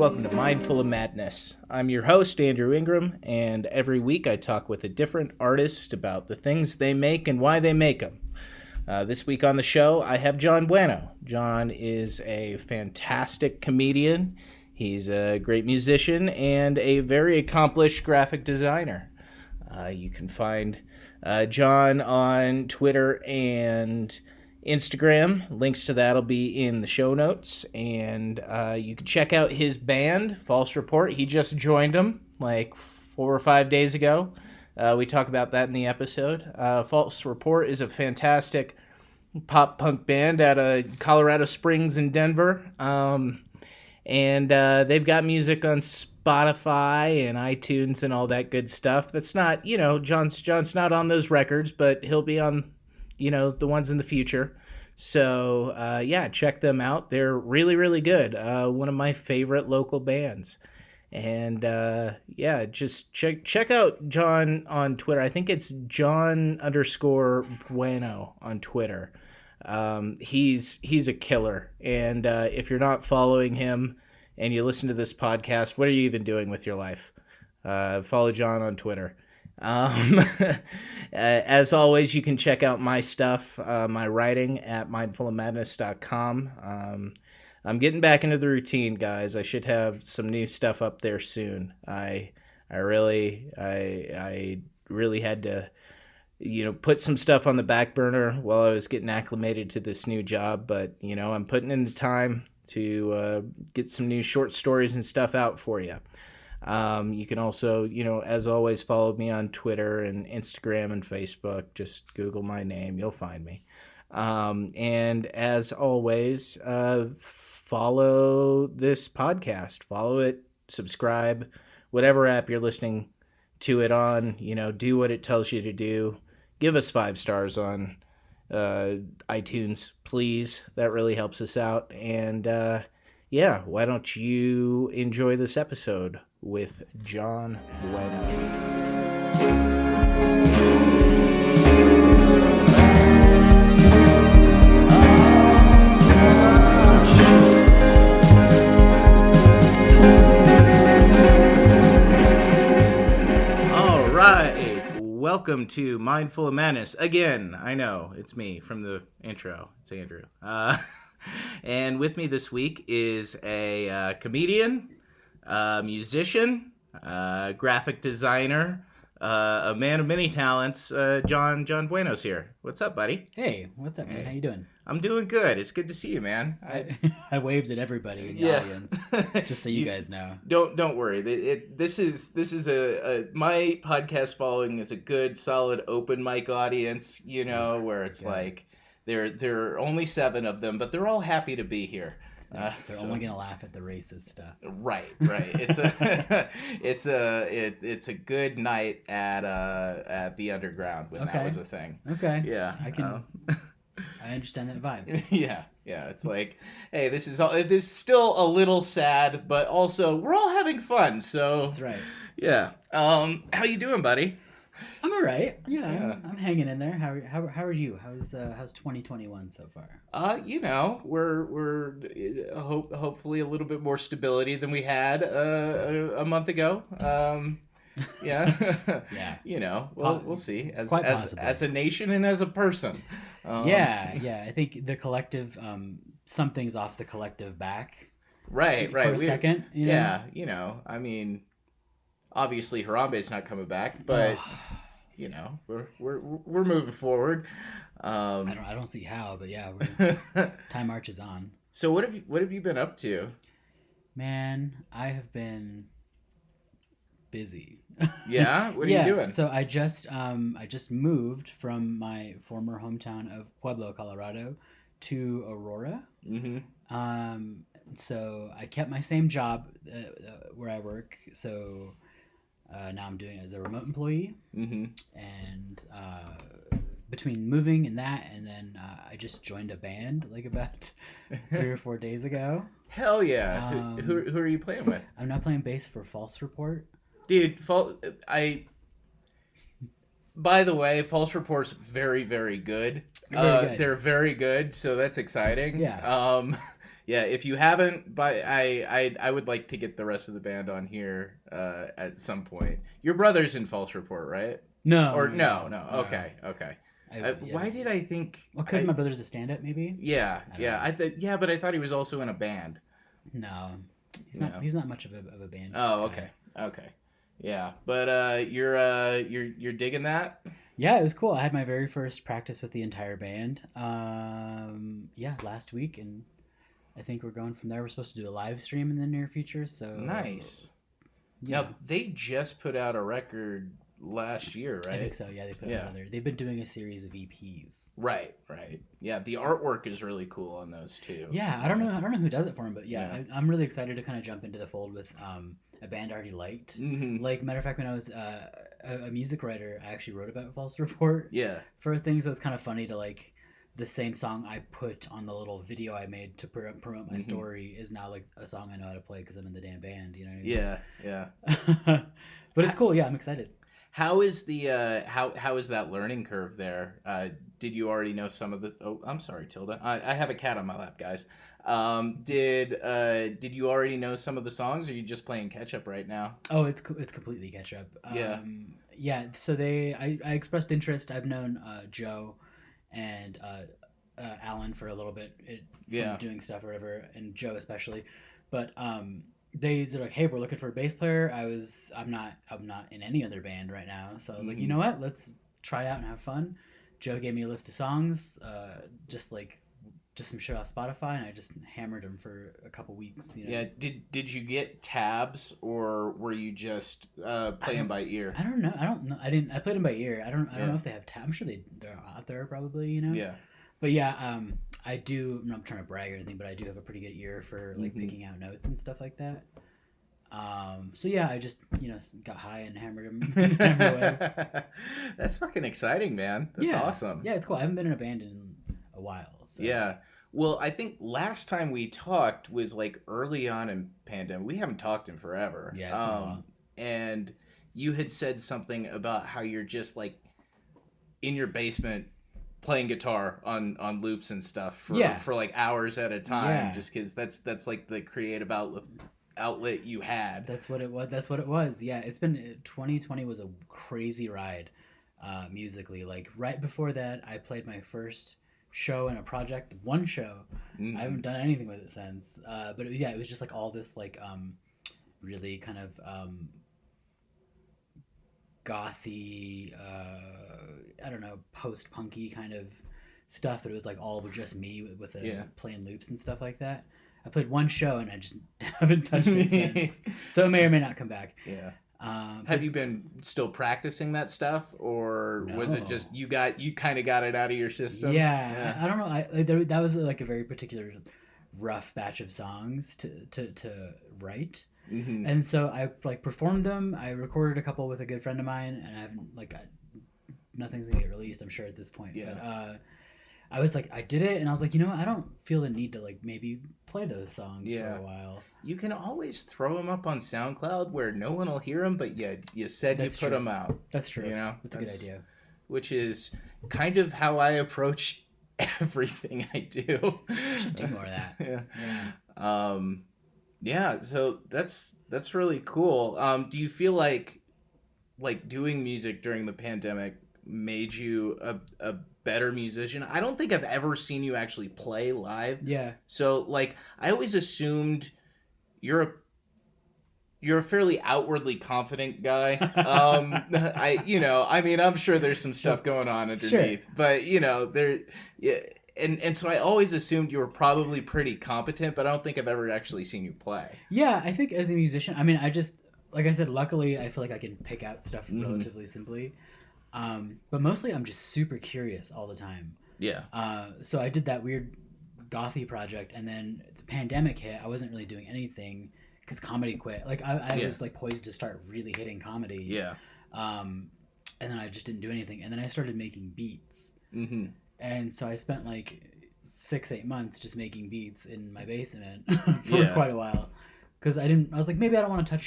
welcome to Mindful of Madness. I'm your host, Andrew Ingram, and every week I talk with a different artist about the things they make and why they make them. This week on the show, I have John Bueno. John is a fantastic comedian. He's a great musician and a very accomplished graphic designer. You can find John on Twitter and Instagram. Links to that will be in the show notes. And you can check out his band, False Report. He just joined them like 4 or 5 days ago. We talk about that in the episode. False Report is a fantastic pop punk band out of Colorado Springs in Denver. And they've got music on Spotify and iTunes and all that good stuff. That's not, John's not on those records, but he'll be on the ones in the future. So, check them out. They're really, really good. One of my favorite local bands. And, just check out John on Twitter. I think it's John_Bueno on Twitter. He's a killer. And if you're not following him and you listen to this podcast, what are you even doing with your life? Follow John on Twitter. As always, you can check out my stuff, my writing at mindfulofmadness.com. I'm getting back into the routine, guys. I should have some new stuff up there soon. I really had to, put some stuff on the back burner while I was getting acclimated to this new job. But, I'm putting in the time to get some new short stories and stuff out for you. You can also, as always, follow me on Twitter and Instagram and Facebook. Just Google my name. You'll find me. And as always, follow this podcast. Follow it, subscribe, whatever app you're listening to it on. Do what it tells you to do. Give us 5 stars on iTunes, please. That really helps us out. And why don't you enjoy this episode with John Bueno. All right, welcome to Mindful of Madness. Again, I know, it's me from the intro. It's Andrew. And with me this week is a comedian, musician, graphic designer, a man of many talents. John Bueno's here. What's up, buddy? Hey, what's up, man? How you doing? I'm doing good. It's good to see you, man. I waved at everybody in the audience, just so you guys know. Don't worry. This is my podcast following is a good, solid open mic audience. Where it's like there are only 7 of them, but they're all happy to be here. They're only gonna laugh at the racist stuff. Right. It's a good night at the Underground when that was a thing. Okay. Yeah. I understand that vibe. Yeah. It's like, hey, this is still a little sad, but also we're all having fun. So that's right. Yeah. How you doing, buddy? I'm all right. Yeah. I'm hanging in there. How are you? How's 2021 so far? We're hopefully a little bit more stability than we had a month ago. Yeah. We'll see as a nation and as a person. I think the collective something's off the collective back. Right. For a second. Yeah. I mean, obviously Harambe's not coming back, but we're moving forward. I don't see how, but yeah, time marches on. So what have you been up to? Man, I have been busy. Yeah, what are you doing? So I just moved from my former hometown of Pueblo, Colorado, to Aurora. Mm-hmm. So I kept my same job where I work. So now I'm doing it as a remote employee. Mm-hmm. And between moving and that, and then I just joined a band like about 3 or 4 days ago. Hell yeah! Who are you playing with? I'm now playing bass for False Report. Dude, by the way, False Report's very, very good. Very good. They're very good, so that's exciting. Yeah. Yeah, if you haven't, but I would like to get the rest of the band on here at some point. Your brother's in False Report, right? No, Or no, no. no. Okay, okay. Yeah, Why did I think? well, because my brother's a stand-up, maybe. Yeah, I don't yeah. know. But I thought he was also in a band. No, he's No. not. He's not much of a band. Oh, guy. okay. Yeah, but you're digging that? Yeah, it was cool. I had my very first practice with the entire band. Yeah, last week, and I think we're going from there. We're supposed to do a live stream in the near future. So Nice. Yeah. Now they just put out a record last year, right? I think so. Yeah, they put out another. They've been doing a series of EPs. Right. Yeah, the artwork is really cool on those too. Yeah, I don't know who does it for them, but I'm really excited to kind of jump into the fold with a band I already liked. Mm-hmm. Like, matter of fact, when I was a music writer, I actually wrote about False Report. Yeah. For things, so it's kind of funny to like the same song I put on the little video I made to promote my story is now like a song I know how to play because I'm in the damn band. You know what I mean? Yeah. But it's cool. Yeah, I'm excited. How is the how is that learning curve there? Did you already know some of the? Oh, I'm sorry, Tilda. I have a cat on my lap, guys. Did you already know some of the songs, or are you just playing catch up right now? Oh, it's completely catch up. Yeah. So I expressed interest. I've known Joe and Alan for a little bit. From doing stuff or whatever, and Joe especially, but they're like, hey, we're looking for a bass player. I'm not in any other band right now, so I was like, you know what, let's try out and have fun. Joe gave me a list of songs, just some shit off Spotify, and I just hammered them for a couple weeks. You know? Yeah. Did you get tabs, or were you just playing by ear? I don't know. I played them by ear. I don't know if they have tabs. I'm sure they're out there probably. You know. Yeah. But yeah, I do. I'm not trying to brag or anything, but I do have a pretty good ear for like picking out notes and stuff like that. So yeah, I just got high and hammered him. Away. That's fucking exciting, man. That's awesome. Yeah, it's cool. I haven't been in a band in a while. So. Yeah. Well, I think last time we talked was like early on in pandemic. We haven't talked in forever. Yeah. It's been a while. And you had said something about how you're just like in your basement playing guitar on loops and stuff for like hours at a time, just because that's like the creative outlet you had. That's what it was. Yeah, it's been 2020 was a crazy ride musically. Like right before that, I played my first show in a project, one show. I haven't done anything with it since. But it was just like all this like really kind of gothy, I don't know, post-punky kind of stuff, but it was like all just me with playing loops and stuff like that. I played one show and I just haven't touched it since. So it may or may not come back. Yeah. Have you been still practicing that stuff, or was it just you kind of got it out of your system? Yeah. I don't know. That was like a very particular rough batch of songs to write. Mm-hmm. And so I like performed them. I recorded a couple with a good friend of mine, and I haven't nothing's gonna get released, I'm sure, at this point. Yeah. But I was like, I did it, and I was like, I don't feel the need to like maybe play those songs for a while. You can always throw them up on SoundCloud where no one will hear them, but you said you put them out. That's true. That's a good idea. Which is kind of how I approach everything I do. You should do more of that. Yeah. Yeah, so that's really cool. Do you feel like doing music during the pandemic made you a better musician? I don't think I've ever seen you actually play live. Yeah. So like I always assumed you're a fairly outwardly confident guy. I'm sure there's some stuff going on underneath, but And so I always assumed you were probably pretty competent, but I don't think I've ever actually seen you play. Yeah, I think as a musician, I mean, I just, like I said, luckily I feel like I can pick out stuff relatively simply. But mostly I'm just super curious all the time. Yeah. So I did that weird gothy project, and then the pandemic hit. I wasn't really doing anything because comedy quit. Like I was like poised to start really hitting comedy. Yeah. And then I just didn't do anything. And then I started making beats. Mm-hmm. And so I spent like 6-8 months just making beats in my basement for quite a while, because I was like, maybe I don't want to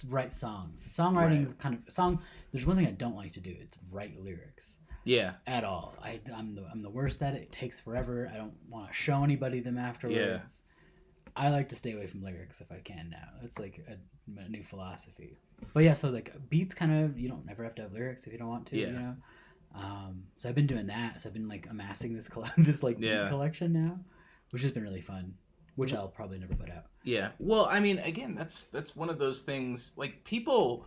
write songs. Songwriting is kind of there's one thing I don't like to do. It's write lyrics. Yeah. At all. I'm the worst at it. It takes forever. I don't want to show anybody them afterwards. I like to stay away from lyrics if I can now. It's like a new philosophy. But yeah, so like beats kind of, you don't never have to have lyrics if you don't want to, you know. So I've been doing that. So I've been like amassing this beat collection now, which has been really fun, which I'll probably never put out. Yeah. Well, I mean, again, that's one of those things, like, people,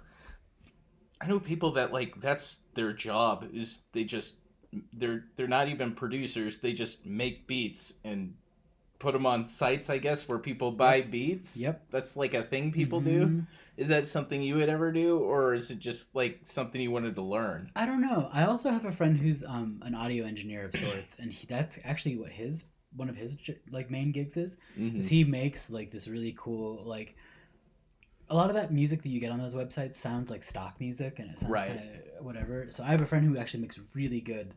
I know people that, like, that's their job, is they're not even producers, they just make beats and put them on sites, I guess, where people buy beats. Yep. That's like a thing people do. Is that something you would ever do, or is it just like something you wanted to learn? I don't know. I also have a friend who's an audio engineer of sorts, and that's actually what one of his like main gigs is. Is he makes like this really cool, like, a lot of that music that you get on those websites sounds like stock music, and it sounds kind of whatever. So I have a friend who actually makes really good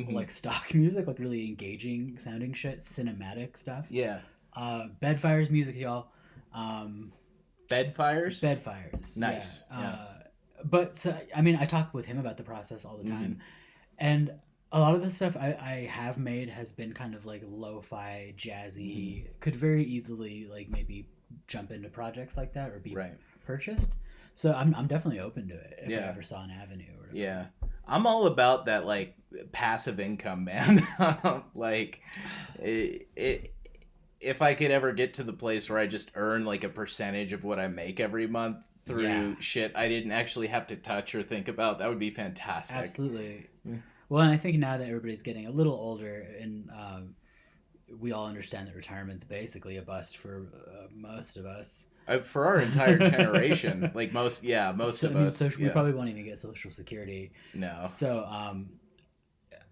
like stock music, like really engaging sounding shit, cinematic stuff. Yeah. Bedfires music, y'all. Bedfires? Bedfires. Nice. Yeah. But so, I mean, I talk with him about the process all the time, and a lot of the stuff I have made has been kind of like lo-fi, jazzy. Could very easily like maybe jump into projects like that or be purchased. So I'm definitely open to it if I ever saw an avenue or whatever. Yeah. I'm all about that, like, passive income, man. Like, if I could ever get to the place where I just earn like a percentage of what I make every month through shit I didn't actually have to touch or think about, that would be fantastic. Absolutely. Well, and I think now that everybody's getting a little older, and we all understand that retirement's basically a bust for most of us. For our entire generation, like most of us. So we probably won't even get Social Security. No. So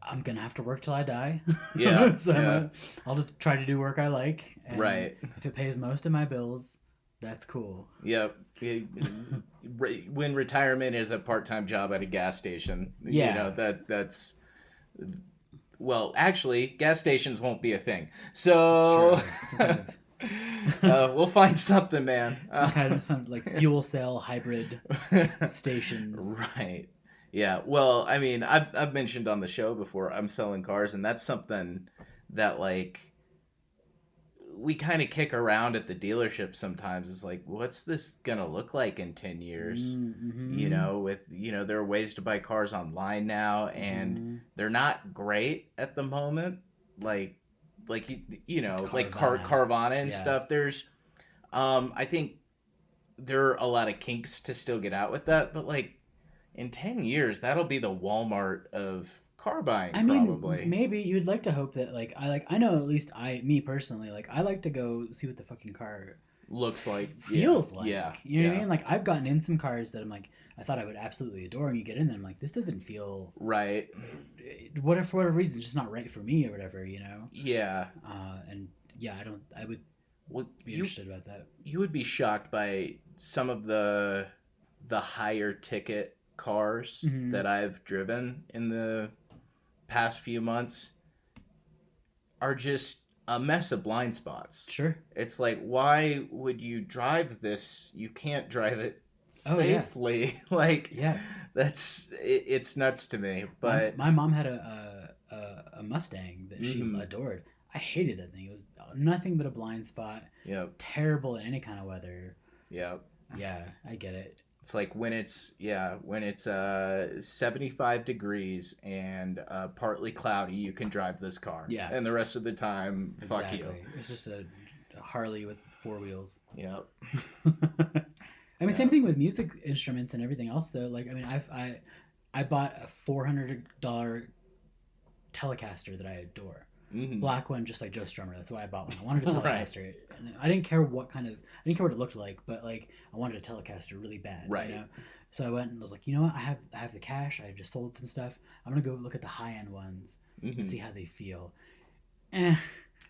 I'm gonna have to work till I die. Yeah. So I'll just try to do work I like. And right. If it pays most of my bills, that's cool. Yep. When retirement is a part-time job at a gas station, you know, that's. Well, actually, gas stations won't be a thing. So. We'll find something, man. Some like fuel cell hybrid stations. Right. Yeah. Well, I mean, I've mentioned on the show before, I'm selling cars, and that's something that, like, we kind of kick around at the dealership sometimes. It's like, what's this gonna look like in 10 years? You know, with, you know, there are ways to buy cars online now, and they're not great at the moment. Like you know, Carvana. Like Carvana and stuff. There's, I think there are a lot of kinks to still get out with that, but like in 10 years, that'll be the Walmart of car buying. Probably. Maybe you'd like to hope that, like, I know, at least me personally, like, I like to go see what the fucking car looks like, feels like. Yeah. You know what I mean? Like, I've gotten in some cars that I'm like, I thought I would absolutely adore, and you get in there, I'm like, this doesn't feel right. What if for whatever reason it's just not right for me or whatever, you know? Yeah. And yeah, I would be interested about that. You would be shocked by some of the higher ticket cars that I've driven in the past few months are just a mess of blind spots. Sure. It's like, why would you drive this? You can't drive it safely. Like, that's it's nuts to me. But my mom had a Mustang that she adored. I hated that thing. It was nothing but a blind spot. Yep. Terrible in any kind of weather. Yep. Yeah, I get it. It's like when it's 75 degrees and partly cloudy, you can drive this car. Yeah. And the rest of the time, fuck you. It's just a Harley with four wheels. Yep. I mean, same thing with music instruments and everything else, though. Like, I mean, I bought a $400 Telecaster that I adore. Black one, just like Joe Strummer. That's why I bought one. I wanted a Telecaster. And I didn't care what it looked like, but like I wanted a Telecaster really bad. Right. You know? So I went and was like, you know what? I have the cash. I just sold some stuff. I'm gonna go look at the high end ones and see how they feel.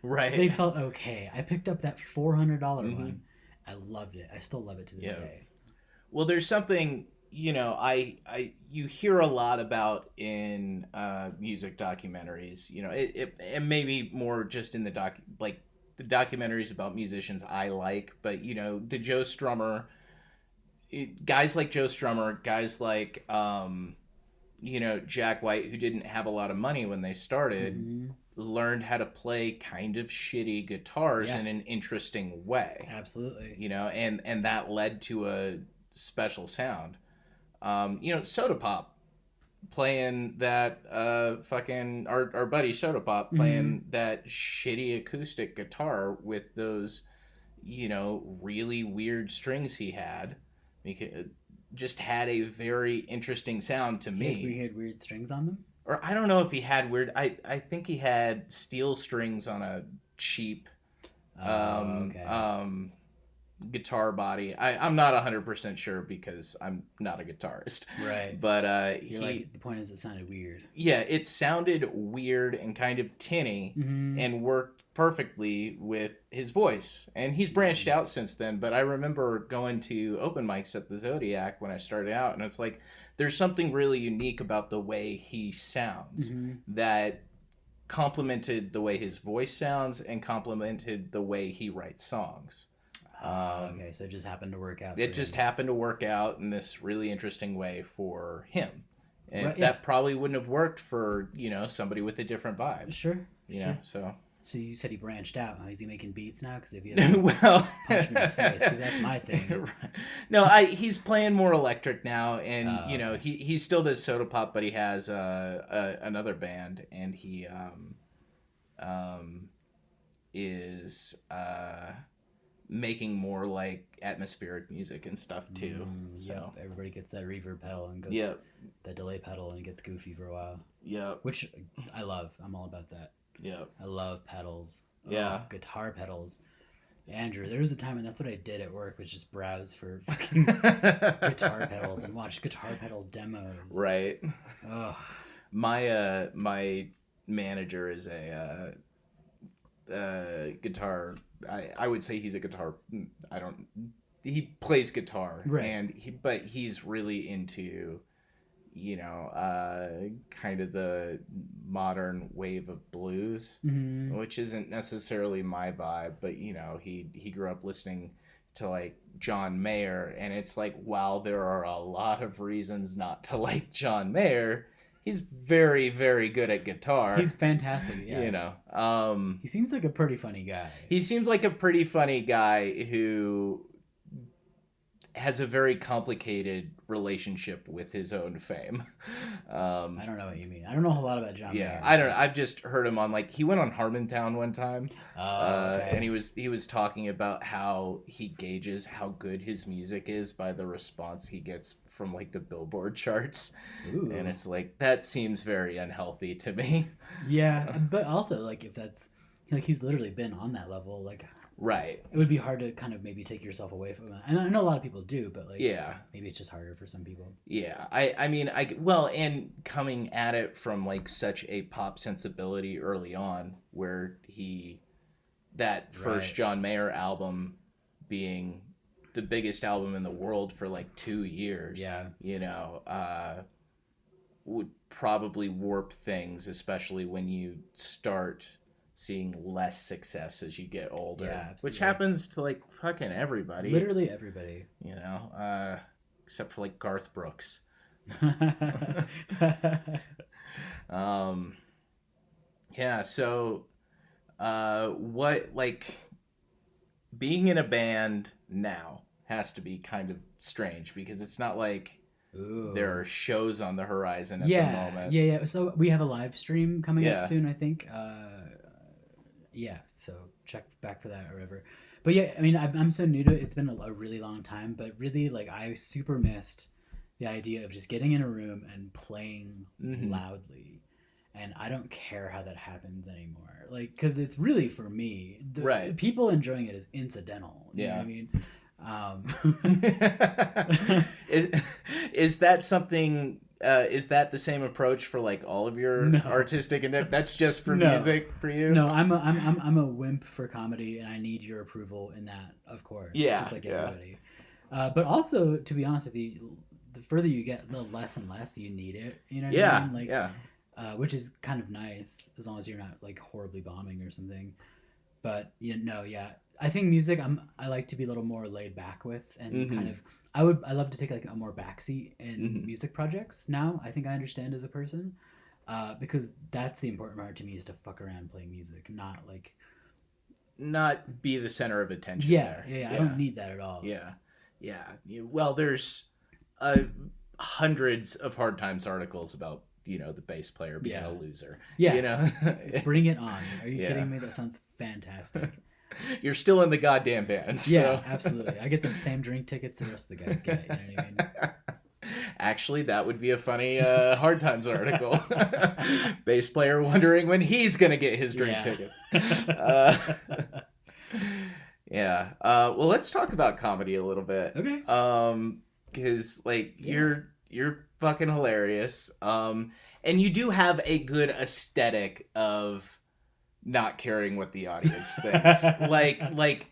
Right. They felt okay. I picked up that $400 one. I loved it. I still love it to this day. Well, there's something, you know, you hear a lot about in music documentaries, you know, it may be more just in the documentaries about musicians I like, but, you know, the Joe Strummer, guys like Joe Strummer, guys like Jack White, who didn't have a lot of money when they started, learned how to play kind of shitty guitars in an interesting way. Absolutely. And that led to a special sound. Sodapop playing that fucking our buddy Sodapop playing that shitty acoustic guitar with those really weird strings he had. Just had a very interesting sound to me. He had weird strings on them? Or I don't know if he had weird. I think he had steel strings on a cheap guitar body. I'm not 100% sure because I'm not a guitarist. Right. But the point is it sounded weird. Yeah, it sounded weird and kind of tinny and worked perfectly with his voice. And he's branched out since then, but I remember going to open mics at the Zodiac when I started out, and it's like there's something really unique about the way he sounds that complemented the way his voice sounds and complemented the way he writes songs. Okay, so it just happened to work out. It just happened to work out in this really interesting way for him. And that probably wouldn't have worked for, somebody with a different vibe. Sure. So you said he branched out. Is he making beats now? Because if he well, punch him in his face, 'cause that's my thing. Right. No, he's playing more electric now, and he still does Sodapop, but he has another band, and he is making more like atmospheric music and stuff too. So everybody gets that reverb pedal and goes that delay pedal and it gets goofy for a while. Yeah, which I love. I'm all about that. Yeah, I love pedals. Yeah, guitar pedals. Andrew, there was a time when that's what I did at work, was just browse for fucking guitar pedals and watch guitar pedal demos. Right. Ugh. My manager is a guitar. I would say he's a guitar. He plays guitar, right? But he's really into, kind of the modern wave of blues, which isn't necessarily my vibe. But he grew up listening to like John Mayer, and it's like, while there are a lot of reasons not to like John Mayer, he's very, very good at guitar. He's fantastic, yeah. He seems like a pretty funny guy. He seems like a pretty funny guy who has a very complicated relationship with his own fame. I don't know what you mean. I don't know a lot about John Mayer. I don't know. I've just heard him on, like, he went on Harmontown one time. Okay. And he was talking about how he gauges how good his music is by the response he gets from, like, the Billboard charts. Ooh. And it's like, that seems very unhealthy to me. Yeah, but also, like, if that's, like, he's literally been on that level, like, right, it would be hard to kind of maybe take yourself away from it. And I know a lot of people do, but like, maybe it's just harder for some people. Yeah, and coming at it from like such a pop sensibility early on, where that first John Mayer album being the biggest album in the world for like 2 years, would probably warp things, especially when you start seeing less success as you get older, which happens to like fucking everybody. Literally everybody. Except for like Garth Brooks. So what, like, being in a band now has to be kind of strange because it's not like there are shows on the horizon at the moment. Yeah. So we have a live stream coming up soon, I think. So check back for that or whatever. But yeah, I mean, I'm so new to it. It's been a really long time, but really, like, I super missed the idea of just getting in a room and playing loudly. And I don't care how that happens anymore. Like, because it's really, for me, people enjoying it is incidental. You know what I mean? Is that something... is that the same approach for like all of your artistic endeavors? That's just for music for you? No, I'm a wimp for comedy, and I need your approval in that, of course. Yeah, just like everybody. But also, to be honest with you, the further you get, the less and less you need it. You know what I mean? Like, which is kind of nice as long as you're not like horribly bombing or something. But I think music I like to be a little more laid back with, and kind of I love to take like a more backseat in music projects now. I think I understand as a person, because that's the important part to me, is to fuck around playing music, not be the center of attention. Yeah, I don't need that at all. Yeah. Well, there's hundreds of Hard Times articles about the bass player being a loser. Yeah, bring it on. Are you kidding me? That sounds fantastic. You're still in the goddamn band. So. Yeah, absolutely. I get the same drink tickets the rest of the guys get. You know what I mean? Actually, that would be a funny Hard Times article. Bass player wondering when he's gonna get his drink tickets. Yeah. Well, let's talk about comedy a little bit. Okay. Because you're fucking hilarious. And you do have a good aesthetic of not caring what the audience thinks. like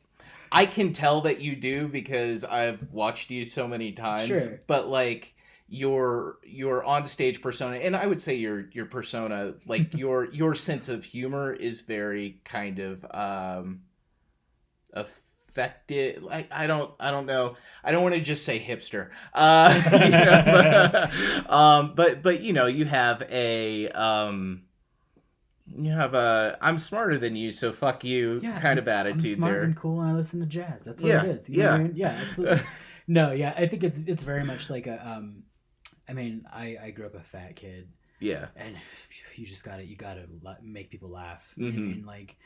I can tell that you do, because I've watched you so many times. Sure. But like your on stage persona, and I would say your persona, like your sense of humor is very kind of affected. Like I don't know. I don't want to just say hipster. But you have a I'm smarter than you, so fuck you kind of attitude. I'm smart there. and cool, and I listen to jazz. That's what it is. You know what I mean? Yeah, absolutely. No, yeah, I think it's very much like a I mean, I grew up a fat kid. Yeah. And you gotta make people laugh. And like,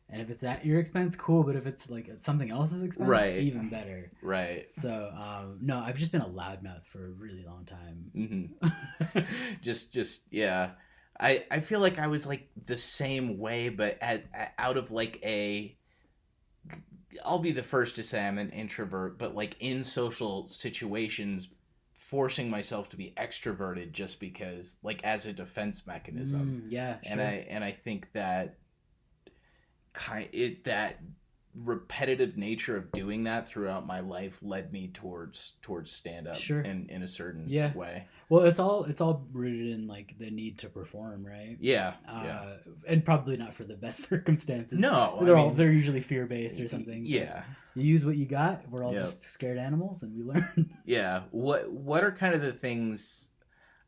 and if it's at your expense, cool. But if it's like at something else's expense, even better. Right. So, no, I've just been a loudmouth for a really long time. Just yeah. I feel like I was like the same way, but out of like I'll be the first to say I'm an introvert, but like in social situations, forcing myself to be extroverted just because, like, as a defense mechanism. Yeah, sure. And I think that that repetitive nature of doing that throughout my life led me towards stand up in a certain way. Well, it's all rooted in like the need to perform, right? Yeah. And probably not for the best circumstances. No, they're usually fear based or something. Yeah. You use what you got. We're all just scared animals, and we learn. Yeah. What are kind of the things?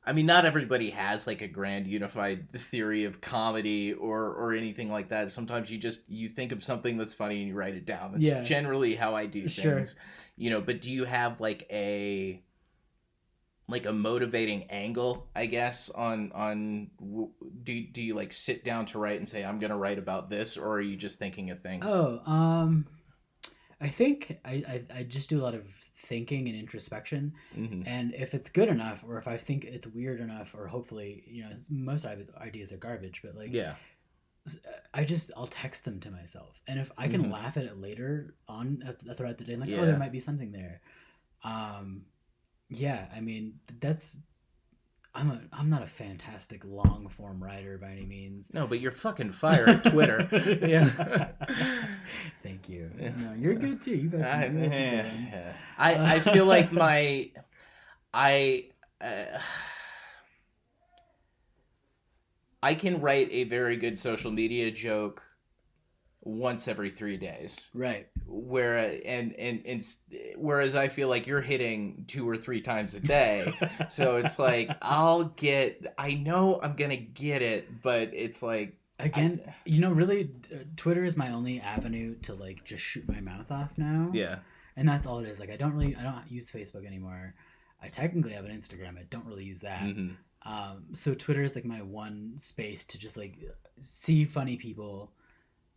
I mean, not everybody has like a grand unified theory of comedy or anything like that. Sometimes you think of something that's funny and you write it down. That's generally how I do things. But do you have like a motivating angle, I guess, on do you like sit down to write and say, I'm going to write about this, or are you just thinking of things? I think I just do a lot of thinking and introspection, and if it's good enough, or if I think it's weird enough, or hopefully, most ideas are garbage, but like, I'll text them to myself, and if I can laugh at it later on throughout the day, I'm like, oh, there might be something there. I mean, I'm not a fantastic long form writer by any means. No, but you're fucking fire at Twitter. Yeah. Thank you. No, you're good too. You've had some good ones. I feel like I can write a very good social media joke once every 3 days. Right. Whereas I feel like you're hitting 2 or 3 times a day. So it's like I know I'm going to get it, but it's like, again, really Twitter is my only avenue to like just shoot my mouth off now. Yeah. And that's all it is. Like I don't use Facebook anymore. I technically have an Instagram. I don't really use that. So Twitter is like my one space to just like see funny people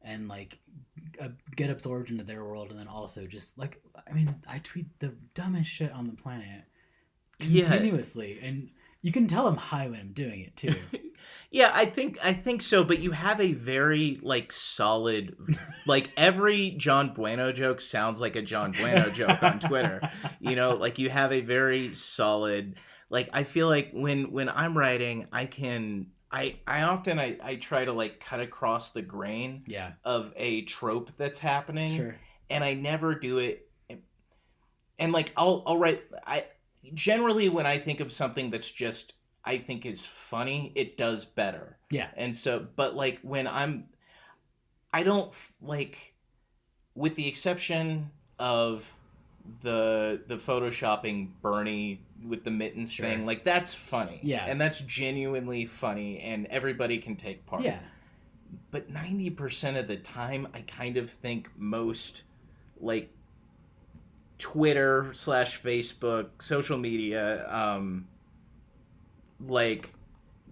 and like get absorbed into their world, and then also just like, I mean, I tweet the dumbest shit on the planet continuously, and you can tell I'm high when I'm doing it too. Yeah, I think so, but you have a very like solid, like every John Bueno joke sounds like a John Bueno joke on Twitter. Like you have a very solid, like I feel like when I'm writing, I often try to like cut across the grain of a trope that's happening, and I never do it. And like I'll write. Generally when I think of something that's just I think is funny, it does better. Yeah. And so, but like when I don't like, with the exception of the photoshopping Bernie with the mittens thing, like, that's funny. Yeah. And that's genuinely funny, and everybody can take part. Yeah. But 90% of the time, I kind of think most, like, Twitter / Facebook, social media, like,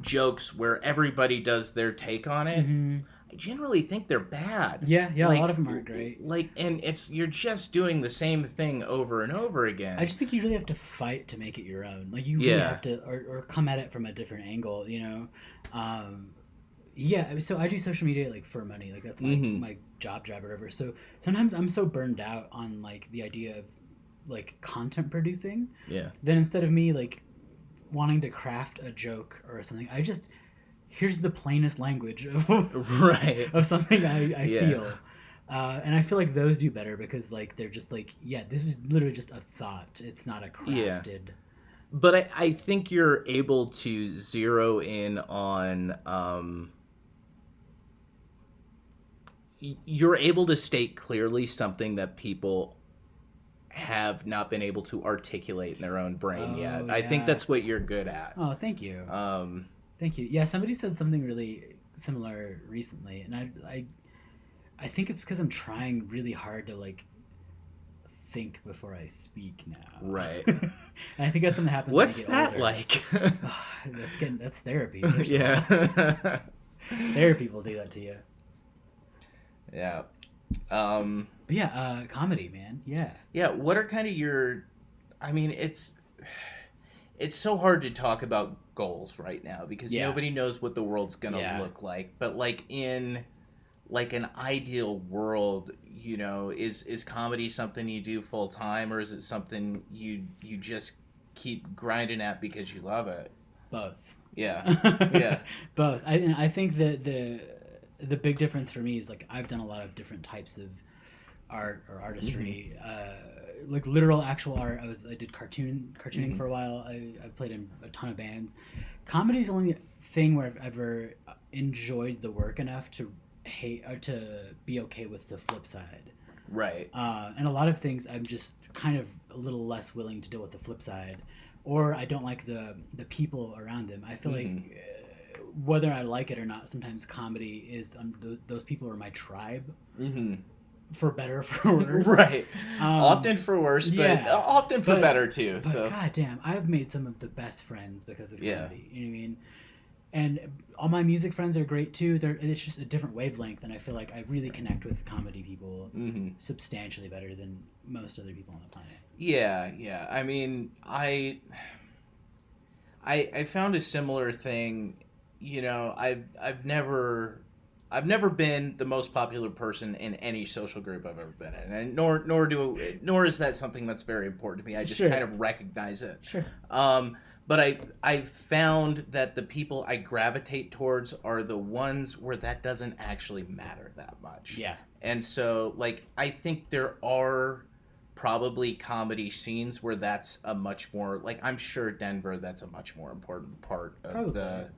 jokes where everybody does their take on it, I generally think they're bad. Yeah, like, a lot of them aren't great. Like, and you're just doing the same thing over and over again. I just think you really have to fight to make it your own. Like, you really have to, or come at it from a different angle, you know? Yeah, so I do social media, like, for money. Like, that's my job or whatever. So sometimes I'm so burned out on, like, the idea of, like, content producing. Yeah. Then instead of me, like, wanting to craft a joke or something, I just... Here's the plainest language of, of something I feel. And I feel like those do better because, like, they're just like, yeah, this is literally just a thought. It's not a crafted... Yeah. But I think you're able to zero in on... you're able to state clearly something that people have not been able to articulate in their own brain yet. Yeah. I think that's what you're good at. Oh, thank you. Thank you. Yeah, somebody said something really similar recently, and I think it's because I'm trying really hard to, like, think before I speak now. Right. And I think that's something that happens. What's when I get that like? That's therapy. Yeah. Therapy will do that to you. Yeah. But yeah, comedy, man. Yeah. Yeah. What are kind of your? I mean, it's so hard to talk about goals right now because nobody knows what the world's gonna look like. But, like, in, like, an ideal world, you know, is comedy something you do full time, or is it something you just keep grinding at because you love it? Both. Yeah. Yeah. Both. I think that the big difference for me is, like, I've done a lot of different types of art or artistry. Like, literal actual art. I did cartooning for a while. I played in a ton of bands. Comedy is the only thing where I've ever enjoyed the work enough to hate or to be okay with the flip side. Right. And a lot of things I'm just kind of a little less willing to deal with the flip side, or I don't like the people around them. I feel like whether I like it or not, sometimes comedy is those people are my tribe. For better or for worse. Right. Often for worse, but often for better too. But so goddamn, I've made some of the best friends because of comedy. You know what I mean? And all my music friends are great too. It's just a different wavelength, and I feel like I really connect with comedy people substantially better than most other people on the planet. Yeah, yeah. I mean, I found a similar thing. You know, I've never been the most popular person in any social group I've ever been in, and nor is that something that's very important to me. I just kind of recognize it. Sure. But I found that the people I gravitate towards are the ones where that doesn't actually matter that much. Yeah. And so, like, I think there are probably comedy scenes where that's a much more, like, I'm sure Denver, that's a much more important part of the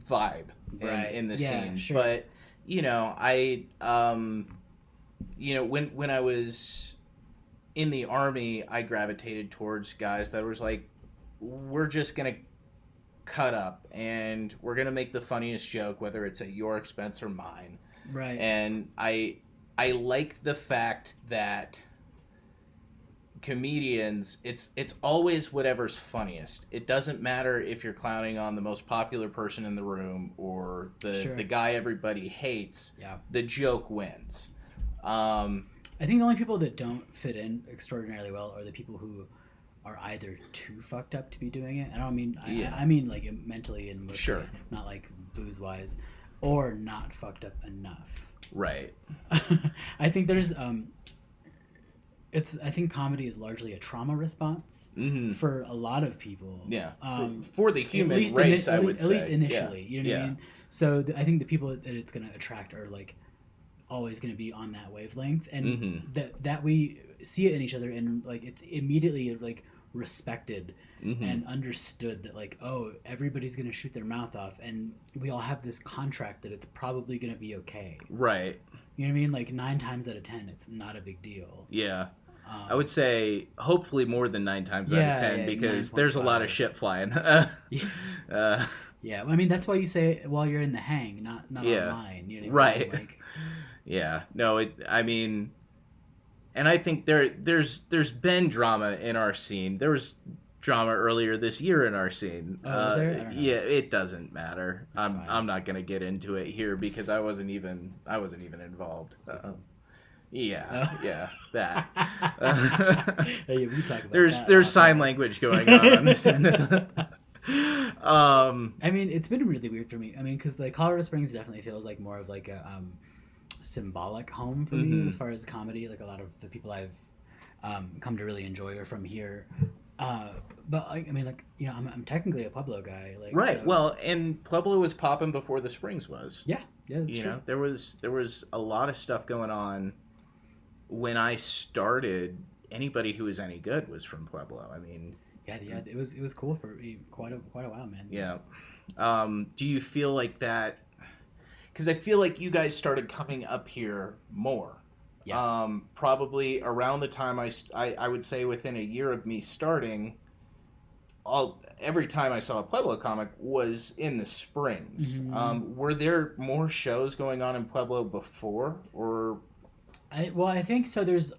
vibe in the scene. Sure. But, you know, when I was in the Army, I gravitated towards guys that was like, we're just gonna cut up and we're gonna make the funniest joke, whether it's at your expense or mine. Right. And I like the fact that comedians, it's always whatever's funniest. It doesn't matter if you're clowning on the most popular person in the room or the guy everybody hates. Yeah. The joke wins. I think the only people that don't fit in extraordinarily well are the people who are either too fucked up to be doing it. I don't mean I mean like mentally and emotionally, not like booze wise, or not fucked up enough. Right. I think there's I think comedy is largely a trauma response for a lot of people. Yeah. For the human race, I would say. At least initially. You know what I mean? So I think the people that it's going to attract are, like, always going to be on that wavelength, and that we see it in each other, and, like, it's immediately, like, respected and understood that, like, oh, everybody's going to shoot their mouth off, and we all have this contract that it's probably going to be okay. Right. You know what I mean? Like 9 times out of 10, it's not a big deal. Yeah. I would say hopefully more than 9 times out of 10 because there's a lot of shit flying. Yeah, well, I mean that's why you say it while you're in the hang, not online. You know what I mean? Right. Like, yeah. No. I mean, and I think there's been drama in our scene. There was drama earlier this year in our scene. Was there? Yeah, it doesn't matter. Fine. I'm not gonna get into it here because I wasn't even involved. Yeah, that. Hey, we talk about there's sign language going on this end. I mean, it's been really weird for me. I mean, because like Colorado Springs definitely feels like more of like a symbolic home for me as far as comedy. Like a lot of the people I've come to really enjoy are from here. But I mean, like, you know, I'm technically a Pueblo guy. Like, right. So... Well, and Pueblo was popping before the Springs was. Yeah, that's you true. know, there was a lot of stuff going on when I started. Anybody who was any good was from Pueblo. I mean. Yeah, it was cool for quite a while, man. Yeah. Do you feel like that? Because I feel like you guys started coming up here more. Yeah. Probably around the time I would say within a year of me starting, every time I saw a Pueblo comic was in the Springs. Mm-hmm. Were there more shows going on in Pueblo before, or? I think so. There's.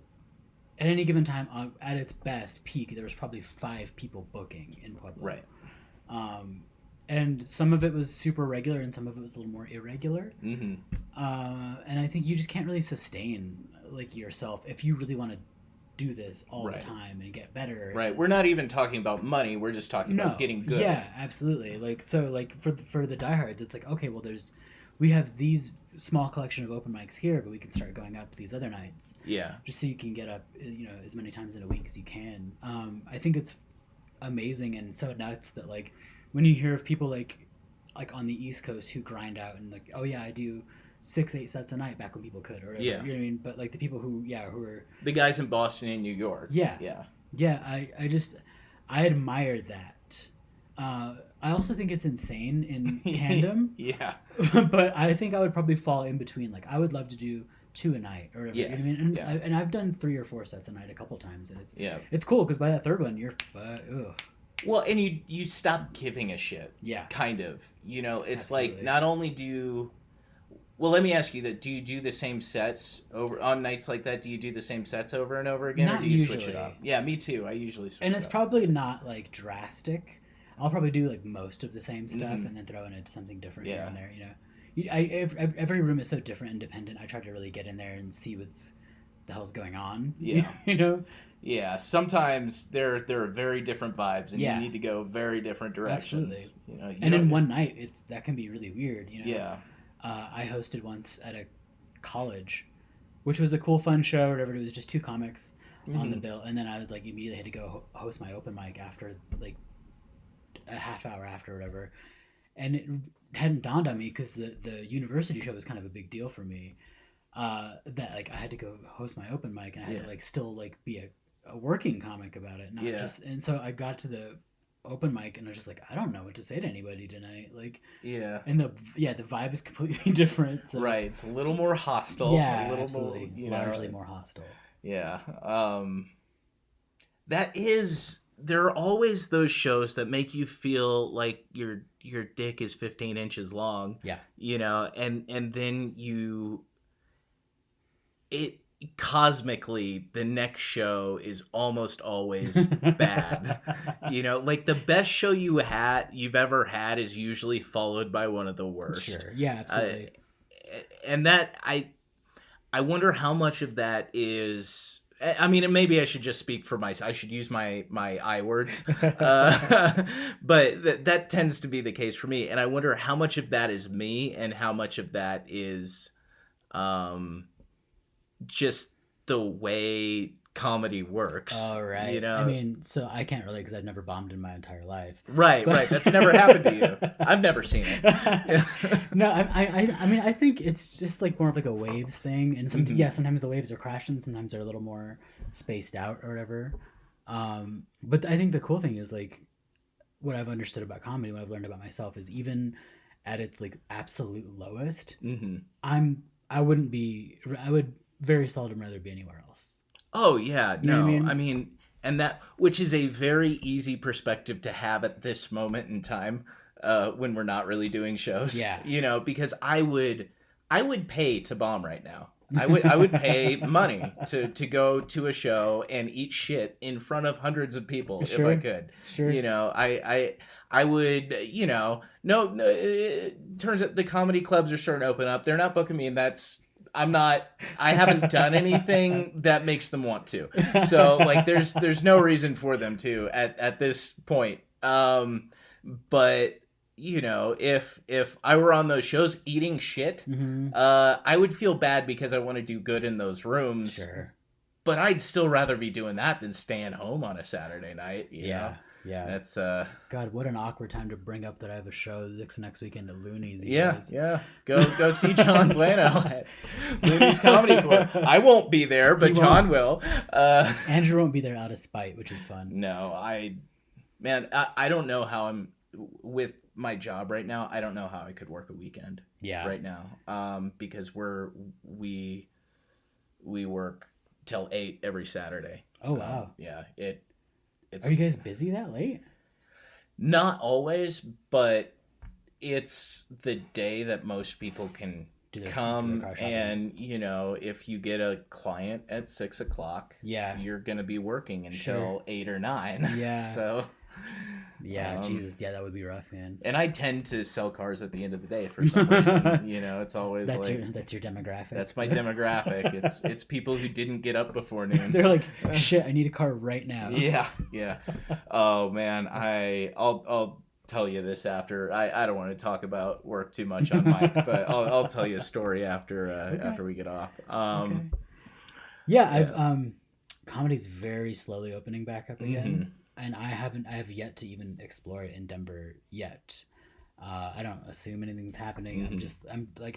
At any given time, at its best peak, there was probably 5 people booking in Pueblo. Right. And some of it was super regular, and some of it was a little more irregular. Mm-hmm. And I think you just can't really sustain like yourself if you really want to do this all the time and get better. Right. We're not even talking about money. We're just talking about getting good. Yeah, absolutely. Like so, like for the diehards, it's like okay, well, we have these small collection of open mics here, but we can start going up these other nights. Yeah. Just so you can get up, you know, as many times in a week as you can. I think it's amazing and so nuts that like when you hear of people like on the East Coast who grind out and like, oh yeah, I do 6-8 sets a night back when people could or whatever. Yeah. You know what I mean? But like the people who are the guys in Boston and New York. Yeah. Yeah. Yeah. I admire that. I also think it's insane in tandem. Yeah. But I think I would probably fall in between. Like, I would love to do 2 a night or whatever. Yes. You know what I mean? And I've done 3 or 4 sets a night a couple times, and it's cool because by that third one, you're ugh. Well, and you stop giving a shit. Yeah. Kind of. You know, it's Absolutely. like not only do. Well, let me ask you that. Do you do the same sets over on nights like that? Do you do the same sets over and over again, Not or do you usually. switch it up? Yeah, me too. I usually switch. And it's probably not like drastic. I'll probably do like most of the same stuff and then throw in something different here and there. You know, every room is so different and dependent. I try to really get in there and see what's the hell's going on. Yeah, you know. Yeah, sometimes there are very different vibes, and you need to go very different directions. Absolutely. You know, and in one night, that can be really weird. You know. Yeah. I hosted once at a college, which was a cool, fun show. Or whatever. It was just 2 comics on the bill, and then I was like immediately had to go host my open mic after like a half hour after or whatever, and it hadn't dawned on me because the university show was kind of a big deal for me. That like I had to go host my open mic and I had to like still like be a working comic about it, not just. And so I got to the open mic and I was just like, I don't know what to say to anybody tonight. Like, and the vibe is completely different. So. Right, it's a little more hostile. Yeah, a little absolutely. More, largely more hostile. Yeah. There are always those shows that make you feel like your dick is 15 inches long. Yeah. You know, and then cosmically the next show is almost always bad. You know, like the best show you've ever had is usually followed by one of the worst. Sure. Yeah, absolutely. And that I wonder how much of that is. I mean, maybe I should just speak for myself. I should use my I words, but that tends to be the case for me. And I wonder how much of that is me, and how much of that is, just the way comedy works. All right. You know, I mean, so I can't relate because I've never bombed in my entire life. Right. That's never happened to you. I've never seen it. No, I mean, I think it's just like more of like a waves thing, and sometimes the waves are crashing, sometimes they're a little more spaced out or whatever. But I think the cool thing is like what I've understood about comedy, what I've learned about myself is even at its like absolute lowest, I'm I would very seldom rather be anywhere else. Oh yeah, You know no, what I mean? I mean, and that, which is a very easy perspective to have at this moment in time, when we're not really doing shows. Yeah. Because I would pay to bomb right now. I would pay money to go to a show and eat shit in front of hundreds of people if I could. Sure. I would, no, it turns out the comedy clubs are starting to open up. They're not booking me, and I haven't done anything that makes them want to. So like there's no reason for them to at this point. But if I were on those shows eating shit, I would feel bad because I want to do good in those rooms. Sure. But I'd still rather be doing that than staying home on a Saturday night. You know? Yeah. That's God, what an awkward time to bring up that I have a show next weekend at Looney's. Yeah. Go see John Bueno at Looney's Comedy Corps. I won't be there, but John will. Andrew won't be there out of spite, which is fun. No, I don't know how I'm with my job right now. I don't know how I could work a weekend. Right now, because we work till 8 every Saturday. Oh wow. Yeah. Are you guys busy that late? Not always, but it's the day that most people can come, and if you get a client at 6 o'clock, you're gonna be working until 8 or 9. Yeah. So Jesus, that would be rough, man. And I tend to sell cars at the end of the day for some reason. It's always that's your demographic. That's my demographic. It's people who didn't get up before noon. They're like, shit, I need a car right now. Yeah. Oh man, I'll tell you this after. I don't want to talk about work too much on mic, but I'll tell you a story after we get off. Comedy's very slowly opening back up again. And I have yet to even explore it in Denver yet. I don't assume anything's happening.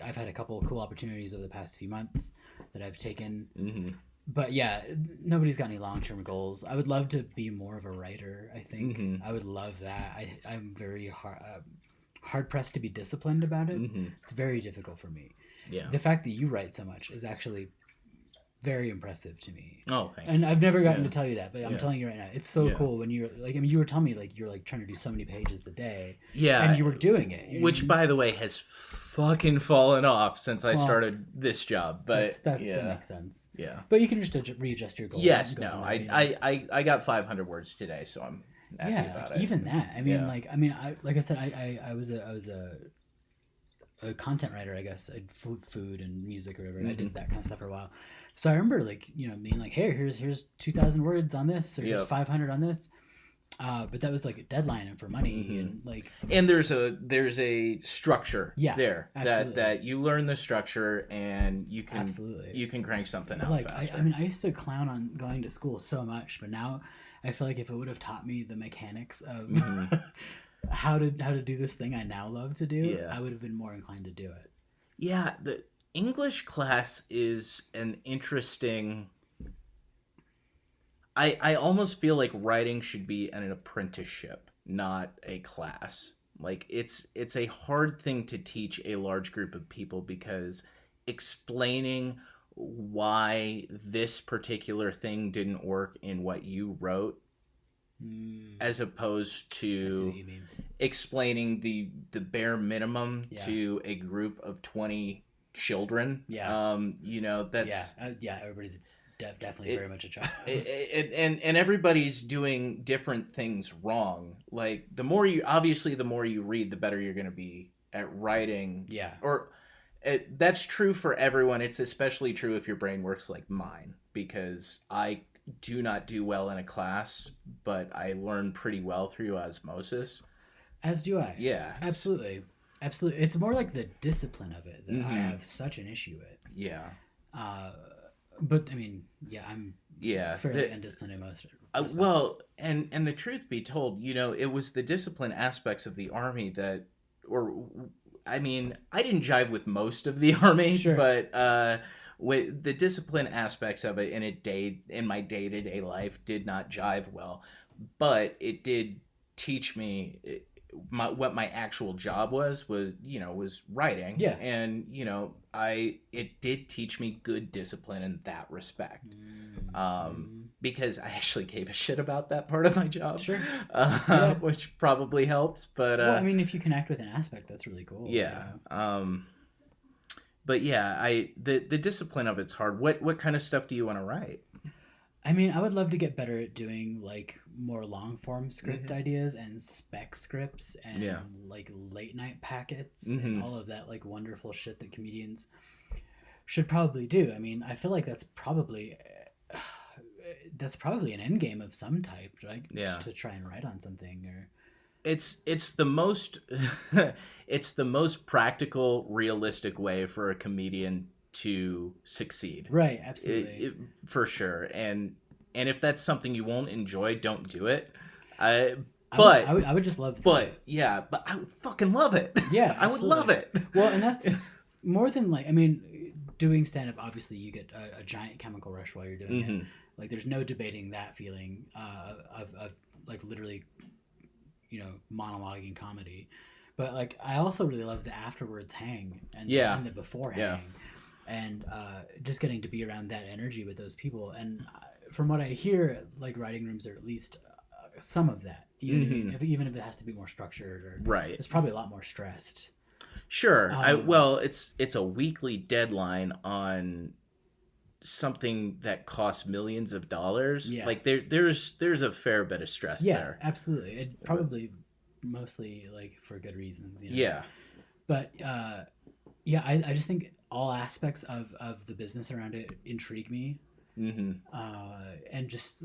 I've had a couple of cool opportunities over the past few months that I've taken. But yeah, nobody's got any long-term goals. I would love to be more of a writer. I think I would love that. I'm very hard pressed to be disciplined about it. It's very difficult for me. Yeah. The fact that you write so much is actually very impressive to me. Oh, thanks. And I've never gotten to tell you that, but I'm telling you right now, it's so cool when you're like, you were telling me like you're like trying to do so many pages a day. Yeah. And you were doing it. Which, by the way, has fucking fallen off since I started this job. But that makes sense. Yeah. But you can just readjust your goals. Yes. No. I got 500 words today, so I'm happy about it. Even that. I mean, like I said, I was a content writer, I guess. I food and music or whatever. I did that kind of stuff for a while. So I remember being like, hey, here's 2,000 words on this, or here's 500 on this. But that was like a deadline and for money and there's a structure there absolutely. that you learn the structure and you can crank something out faster. I used to clown on going to school so much, but now I feel like if it would have taught me the mechanics of how to do this thing I now love to do, I would have been more inclined to do it. Yeah, the English class is an interesting... I almost feel like writing should be an apprenticeship, not a class. Like, it's a hard thing to teach a large group of people because explaining why this particular thing didn't work in what you wrote as opposed to explaining the bare minimum to a group of 20 children. That's everybody's definitely very much a child. And everybody's doing different things wrong. Like the more you read, the better you're going to be at writing. That's true for everyone. It's especially true if your brain works like mine, because I do not do well in a class, but I learn pretty well through osmosis. As do I. Yeah. Absolutely. It's more like the discipline of it that I have such an issue with. Yeah. But I mean, I'm fairly undisciplined in most respects. Well, and the truth be told, it was the discipline aspects of the Army that, I didn't jive with most of the Army, but with the discipline aspects of it in my day-to-day life did not jive well. But it did teach me what my actual job was writing. Yeah. And it did teach me good discipline in that respect. Because I actually gave a shit about that part of my job. Sure. Which probably helps, but well, I mean, if you connect with an aspect, that's really cool. Yeah. But yeah, the discipline of it's hard. What kind of stuff do you want to write? I mean, I would love to get better at doing like more long form script ideas and spec scripts and like late night packets and all of that like wonderful shit that comedians should probably do. I mean, I feel like that's probably an end game of some type, right? To try and write on something or. It's the most it's the most practical, realistic way for a comedian to succeed. Right, absolutely. For sure. And if that's something you won't enjoy, don't do it. I would just love that. But I would fucking love it. Yeah, I would love it. Well, and that's more than like, I mean, doing stand-up, obviously you get a giant chemical rush while you're doing it. Like there's no debating that feeling of like literally, monologuing comedy. But like I also really love the afterwards hang and the before hang. And just getting to be around that energy with those people. And from what I hear, like writing rooms are at least some of that. Even if it has to be more structured or it's probably a lot more stressed. Sure. It's a weekly deadline on something that costs millions of dollars. Yeah. Like there's a fair bit of stress there. Yeah, absolutely. It probably mostly like for good reasons. Yeah. But I just think all aspects of the business around it intrigue me. And just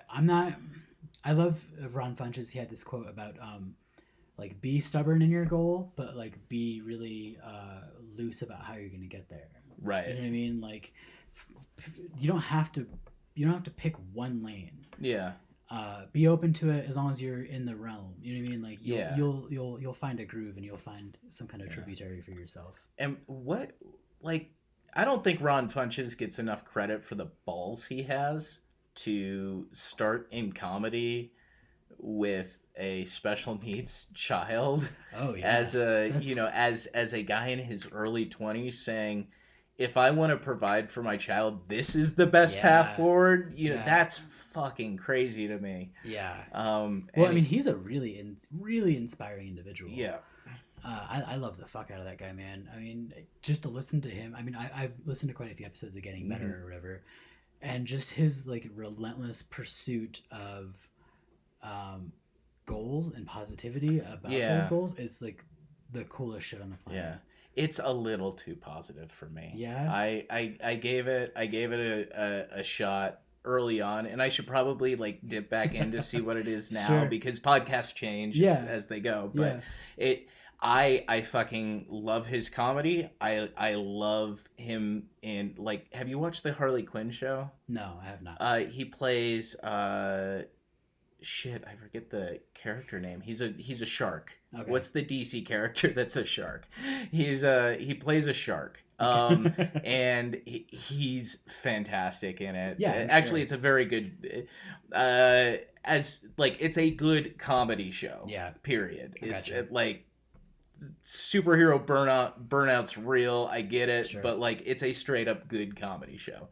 I love Ron Funches. He had this quote about like be stubborn in your goal, but like be really loose about how you're going to get there. Right. You know what I mean? Like you don't have to pick one lane. Yeah. Be open to it as long as you're in the realm. You know what I mean? Like you'll find a groove and you'll find some kind of tributary for yourself. And I don't think Ron Funches gets enough credit for the balls he has to start in comedy with a special needs child. Oh yeah. As a guy in his early 20s saying, if I want to provide for my child, this is the best path forward. That's fucking crazy to me. Yeah. I mean, he's a really inspiring individual. Yeah. I love the fuck out of that guy, man. I mean, just to listen to him. I mean, I've listened to quite a few episodes of Getting Better or whatever, and just his like relentless pursuit of goals and positivity about those goals is like the coolest shit on the planet. Yeah. It's a little too positive for me. Yeah. I gave it a shot early on, and I should probably like dip back in to see what it is now because podcasts change as they go. But I fucking love his comedy. I love him in like. Have you watched the Harley Quinn show? No, I have not. He plays shit, I forget the character name. He's a shark. Okay. What's the DC character that's a shark? He plays a shark. And he's fantastic in it. Yeah, actually, it's a very good it's a good comedy show. Yeah. Period. It's like superhero burnout's real. I get it, but like it's a straight up good comedy show.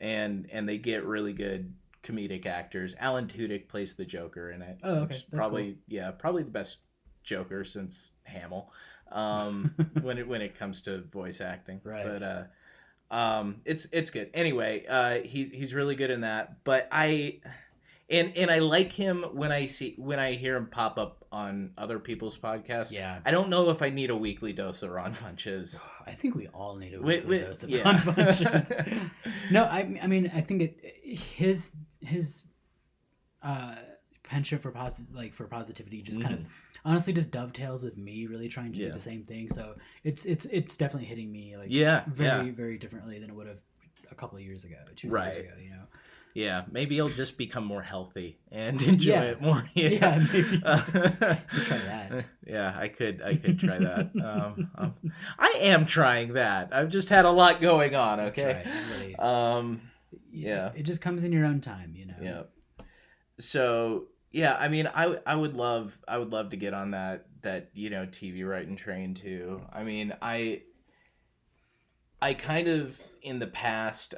And they get really good comedic actors. Alan Tudyk plays the Joker in it. Oh, okay. Probably the best Joker since Hamill. When it comes to voice acting. Right. But it's good. Anyway, he's really good in that. But I like him when I hear him pop up on other people's podcasts. Yeah. I don't know if I need a weekly dose of Ron Funches. I think we all need a weekly dose of Ron Funches. No, I mean I think his penchant for positivity just kind of honestly just dovetails with me really trying to do the same thing. So it's definitely hitting me like very very differently than it would have a couple of years ago, 2 years ago, you know. Yeah, maybe you'll just become more healthy and enjoy it more. Maybe. Try that. Yeah, I could try that. I am trying that. I've just had a lot going on. Okay. That's right. Really. It just comes in your own time, you know. Yeah. So Yeah, I mean, I would love to get on that TV writing train too. I mean, I kind of in the past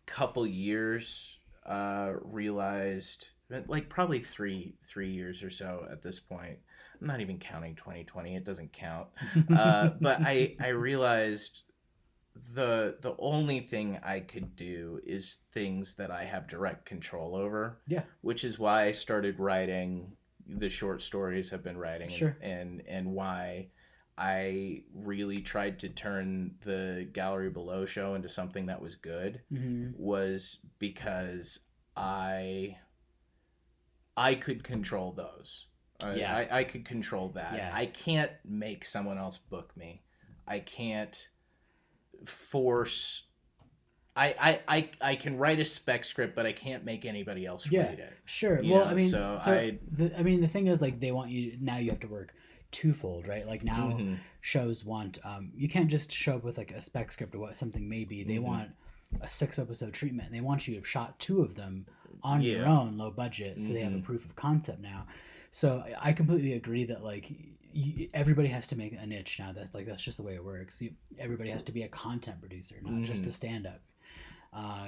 couple years realized, like probably three years or so at this point. I'm not even counting 2020; it doesn't count. But I realized the only thing I could do is things that I have direct control over. Yeah. Which is why I started writing the short stories I've been writing. Sure. and why I really tried to turn the Gallery Below show into something that was good. Mm-hmm. Was because I could control those. I could control that. Yeah. I can't make someone else book me. I can't force. I can write a spec script, but I can't make anybody else read it. Sure. Well, I mean, the thing is, like, they want you now. You have to work twofold, right? Like now, shows want you can't just show up with like a spec script or what something may be. They want a 6-episode treatment, and they want you to have shot 2 of them on your own, low budget, so they have a proof of concept now. So I completely agree that like everybody has to make a niche now. That's just the way it works. Everybody has to be a content producer, not just a stand-up.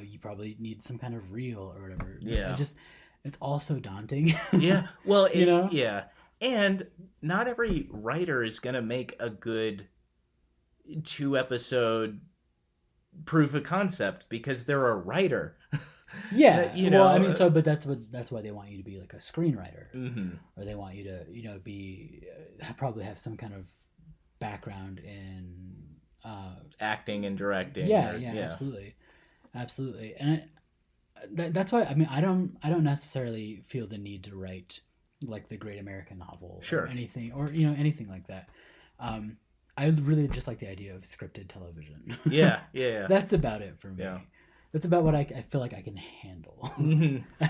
You probably need some kind of reel or whatever. Yeah. It's all so daunting. Yeah. Well, you know? Yeah. And not every writer is going to make a good 2-episode proof of concept because they're a writer. Yeah. Well, I mean, but that's why they want you to be like a screenwriter, or they want you to, be probably have some kind of background in acting and directing. Yeah. Absolutely. And that's why, I mean, I don't necessarily feel the need to write like the Great American Novel or anything, or anything like that. I really just like the idea of scripted television. Yeah. That's about it for me. Yeah. That's about what I feel like I can handle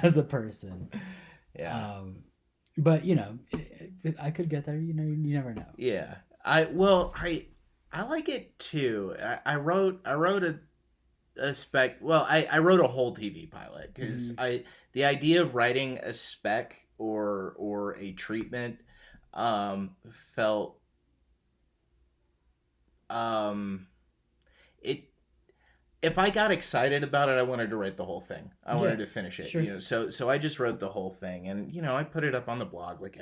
as a person. Yeah. But I could get there. You never know. Yeah. I like it too. I wrote a spec. Well, I wrote a whole TV pilot because the idea of writing a spec or a treatment felt it. If I got excited about it, I wanted to write the whole thing. I wanted to finish it. Sure. So I just wrote the whole thing, and I put it up on the blog like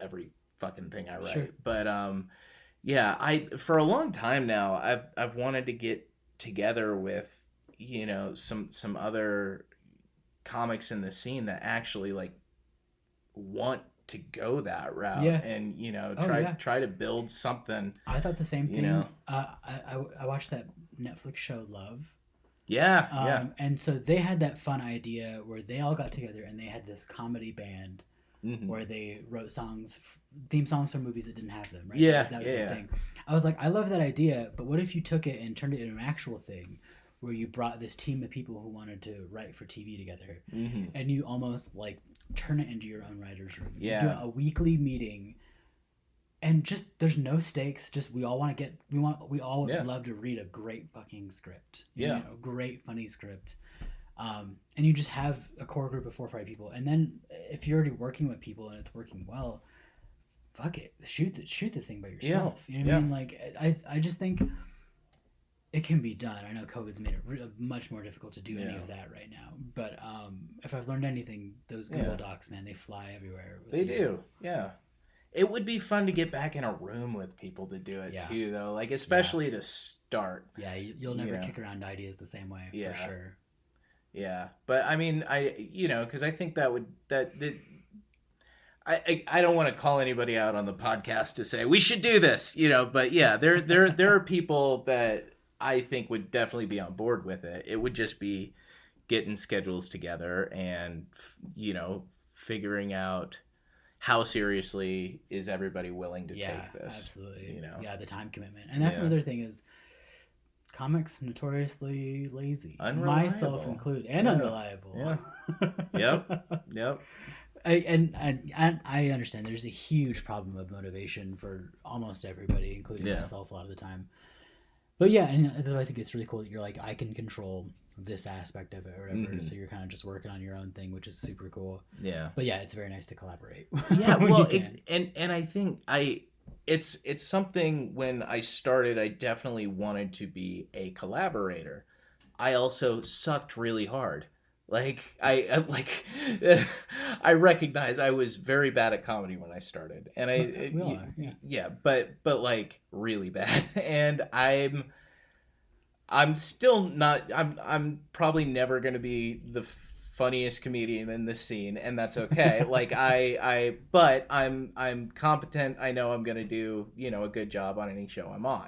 every fucking thing I write. Sure. But I for a long time now I've wanted to get together with some other comics in the scene that actually like want to go that route and try to build something. I thought the same thing. I watched that Netflix show Love. Yeah. And so they had that fun idea where they all got together and they had this comedy band where they wrote theme songs for movies that didn't have them, right? That was the thing. I was like, I love that idea, but what if you took it and turned it into an actual thing where you brought this team of people who wanted to write for TV together and you almost like turn it into your own writer's room. Yeah. You do a weekly meeting and just there's no stakes. Just we all would love to read a great fucking script. Great funny script. And you just have a core group of 4 or 5 people. And then if you're already working with people and it's working well, fuck it. Shoot the thing by yourself. You know what I mean? Like I just think it can be done. I know COVID's made it much more difficult to do any of that right now. But if I've learned anything, those Google Docs, man, they fly everywhere. They do. Yeah. It would be fun to get back in a room with people to do it too, though. Like especially to start. Yeah, you'll never kick around ideas the same way for sure. Yeah, but I mean, because I think I don't want to call anybody out on the podcast to say we should do this, But yeah, there are people that I think would definitely be on board with it. It would just be getting schedules together and figuring out how seriously is everybody willing to take this. Absolutely. Yeah, the time commitment, and that's another thing is. Comics notoriously lazy, unreliable. Myself included, and unreliable. Yeah. Yep. I understand. There's a huge problem of motivation for almost everybody, including myself, a lot of the time. But and that's why I think it's really cool that you're like, I can control this aspect of it or whatever. So you're kind of just working on your own thing, which is super cool. Yeah. But yeah, it's very nice to collaborate. Yeah. Well, and I think it's something. When I started, I definitely wanted to be a collaborator. I also sucked really hard. Like I recognize I was very bad at comedy when I started, and but like really bad, and I'm still not. I'm probably never gonna be the funniest comedian in this scene, and that's okay. Like but I'm competent. I know I'm gonna do a good job on any show I'm on.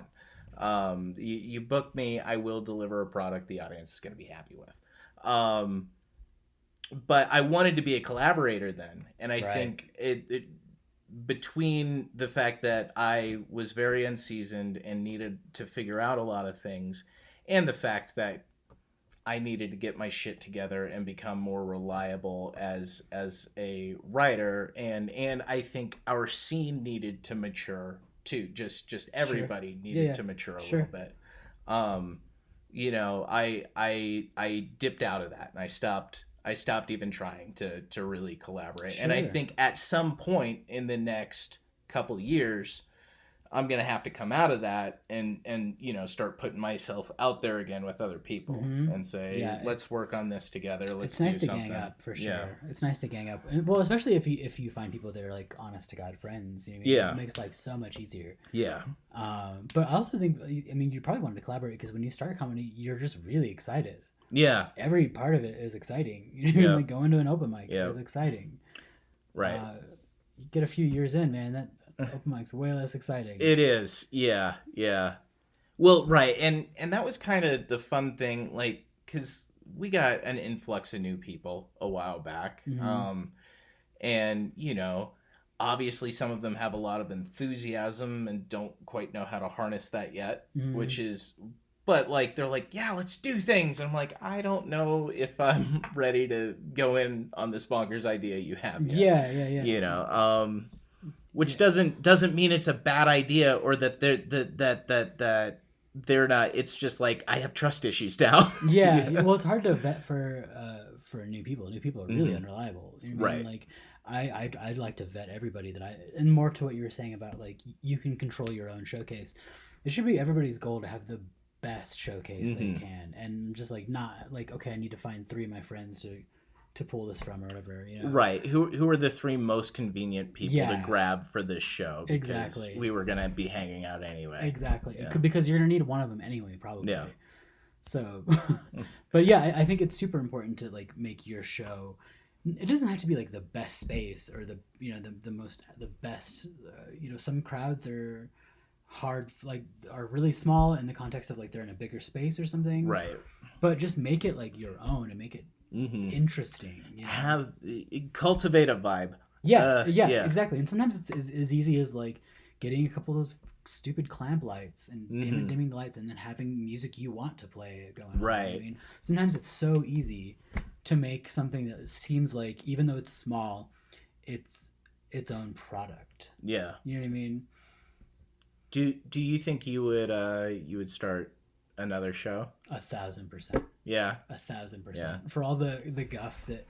You book me, I will deliver a product the audience is gonna be happy with. But I wanted to be a collaborator then, and I think it between the fact that I was very unseasoned and needed to figure out a lot of things, and the fact that I needed to get my shit together and become more reliable as a writer, and I think our scene needed to mature too. Just everybody needed to mature a little bit. I dipped out of that, and I stopped even trying to really collaborate. And I think at some point in the next couple years, I'm gonna have to come out of that and start putting myself out there again with other people and say, let's work on this together. Let's do something. It's nice to gang up for sure. Yeah. It's nice to gang up. Well, especially if you find people that are like honest to God friends. It makes life so much easier. Yeah. But I also think you probably wanted to collaborate because when you start comedy, you're just really excited. Yeah. Every part of it is exciting. Like going to an open mic is exciting. Right. You get a few years in, man, that open mic's way less exciting. It is. Yeah. Yeah. Well, right. And that was kind of the fun thing, like, because we got an influx of new people a while back. And, obviously some of them have a lot of enthusiasm and don't quite know how to harness that yet, which is... But, like, they're like, yeah, let's do things. And I'm like, I don't know if I'm ready to go in on this bonkers idea you have yet. Yeah. Which doesn't mean it's a bad idea or that they're not. It's just like, I have trust issues now. Well, it's hard to vet for new people. New people are really unreliable. Right. Like, I'd like to vet everybody and more to what you were saying about, like, you can control your own showcase. It should be everybody's goal to have the best showcase they can, and just like not like, okay, I need to find 3 of my friends to pull this from or whatever, right, who are the 3 most convenient people to grab for this show, because exactly, we were gonna be hanging out anyway, because you're gonna need one of them anyway, probably. So but I think it's super important to like make your show, it doesn't have to be like the best space or the best some crowds are really small in the context of like they're in a bigger space or something, right? But just make it like your own and make it interesting. Cultivate a vibe. Exactly. And sometimes it's as easy as like getting a couple of those stupid clamp lights and dimming the lights and then having music you want to play going on. Right. Sometimes it's so easy to make something that seems like, even though it's small, it's its own product. Yeah. You know what I mean? Do you think you would start another show? 1,000%. Yeah. 1,000%. Yeah. For all the guff that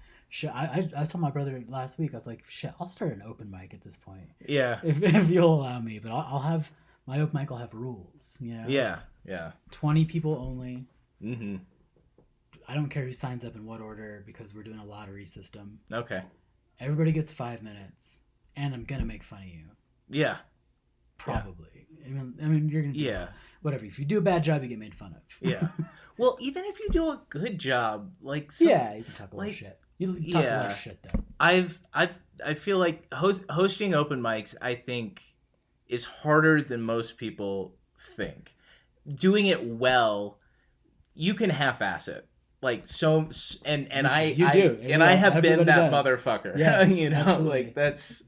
I told my brother last week, I was like, shit, I'll start an open mic at this point. Yeah. If you'll allow me, but I'll have my open mic will have rules, Yeah. Yeah. 20 people only. I don't care who signs up in what order because we're doing a lottery system. Okay. Everybody gets 5 minutes, and I'm gonna make fun of you. Yeah. Probably. Yeah. I mean, you're gonna do whatever. If you do a bad job, you get made fun of. Yeah. Well, even if you do a good job, like you can talk a lot of shit. You talk a lot of shit though. I feel like hosting open mics, I think, is harder than most people think. Doing it well, you can half-ass it. Like so, and I have been that motherfucker. Yeah, absolutely. Like that's.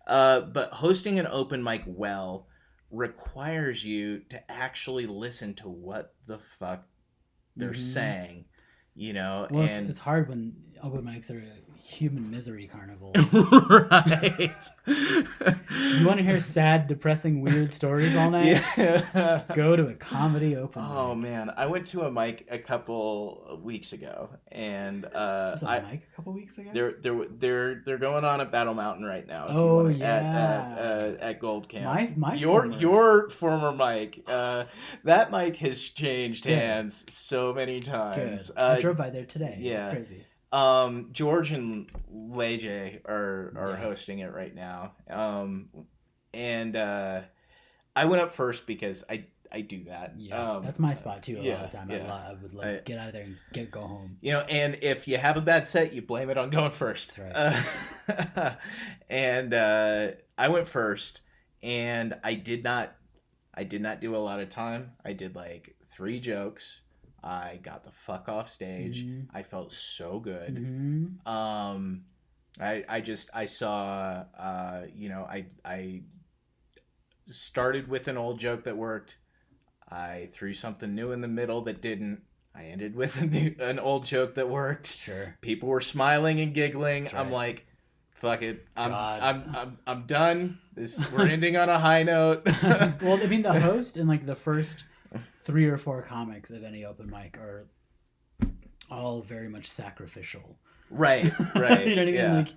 But hosting an open mic well requires you to actually listen to what the fuck they're saying, Well, and it's hard when open mics are a human misery carnival. Right. You want to hear sad, depressing, weird stories all night? Yeah. Go to a comedy open mic. Oh man, I went to a mic a couple of weeks ago, and Was it a mic a couple weeks ago? they're going on at Battle Mountain right now. At Gold Camp. Your former mic. That mic has changed hands so many times. Good. I drove by there today. Yeah. It's crazy. George and Leje are hosting it right now. And I went up first because I do that. Yeah, that's my spot too. A lot of the time, I would get out of there and go home. And if you have a bad set, you blame it on going first. That's right. And I went first, and I did not do a lot of time. I did like 3 jokes. I got the fuck off stage. Mm-hmm. I felt so good. Mm-hmm. I saw, I started with an old joke that worked. I threw something new in the middle that didn't. I ended with an old joke that worked. Sure. People were smiling and giggling. Right. I'm like, fuck it. I'm done. We're ending on a high note. Well, I mean, the host and like the first 3 or 4 comics of any open mic are all very much sacrificial. Right. You know what I mean? Yeah. Like,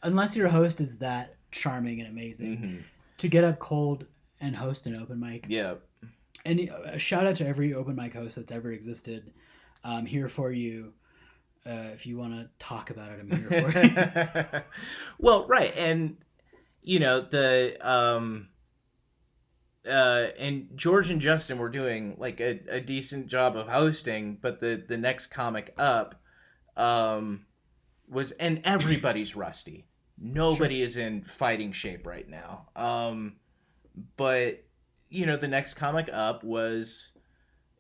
unless your host is that charming and amazing, mm-hmm. to get up cold and host an open mic. Yeah. And a shout out to every open mic host that's ever existed. I'm here for you. If you want to talk about it, I'm here for you. Well, right. And, and George and Justin were doing like a decent job of hosting, but the next comic up was, and everybody's rusty. Nobody is in fighting shape right now. But the next comic up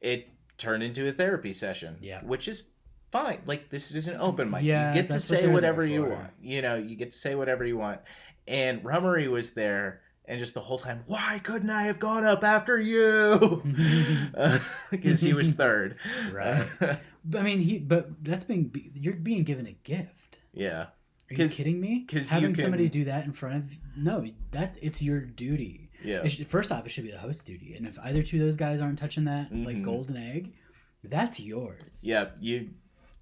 it turned into a therapy session, which is fine. Like, this is an open mic. You get to say whatever you want. You get to say whatever you want. And Rummery was there. And just the whole time, why couldn't I have gone up after you? Because he was third. Right. But I mean, you're being given a gift. Yeah. Are you kidding me? Having somebody do that in front of it's your duty. Yeah. First off, it should be the host's duty. And if either two of those guys aren't touching that, mm-hmm. like golden egg, that's yours. Yeah. You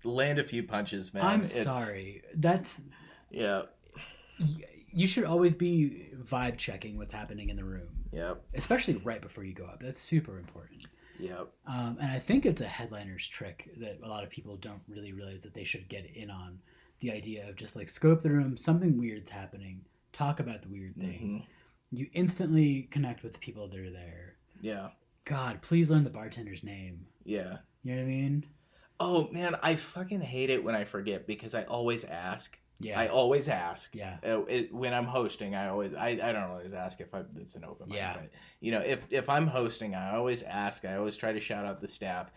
land a few punches, man. I'm sorry. That's... Yeah. You should always be vibe checking what's happening in the room. Yep. Especially right before you go up. That's super important. Yep. And I think it's a headliner's trick that a lot of people don't really realize that they should get in on. The idea of just like scope the room, something weird's happening, talk about the weird thing. Mm-hmm. You instantly connect with the people that are there. Yeah. God, please learn the bartender's name. Yeah. You know what I mean? Oh, man, I fucking hate it when I forget because I always ask. Yeah. I always ask. Yeah. When I'm hosting, I don't always ask if it's an open mic. Yeah. But, if I'm hosting, I always ask. I always try to shout out the staff.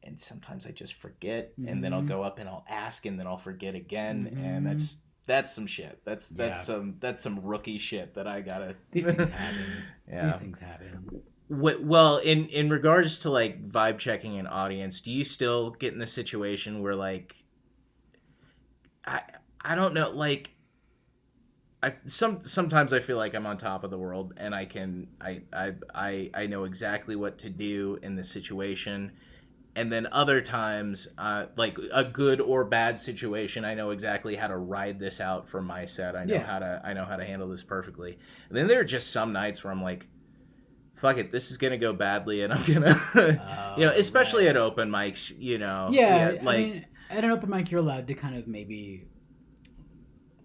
And sometimes I just forget, mm-hmm. and then I'll go up and I'll ask, and then I'll forget again, mm-hmm. and that's some shit. That's some rookie shit that I gotta. These things happen. Yeah. These things happen. Well, in regards to like vibe checking an audience, do you still get in the situation where like I don't know, like sometimes I feel like I'm on top of the world and I know exactly what to do in this situation. And then other times, like a good or bad situation, I know exactly how to ride this out for my set. I know how to handle this perfectly. And then there are just some nights where I'm like, fuck it, this is gonna go badly, and I'm gonna, especially at open mics, Yeah, like, I mean, at an open mic, you're allowed to kind of maybe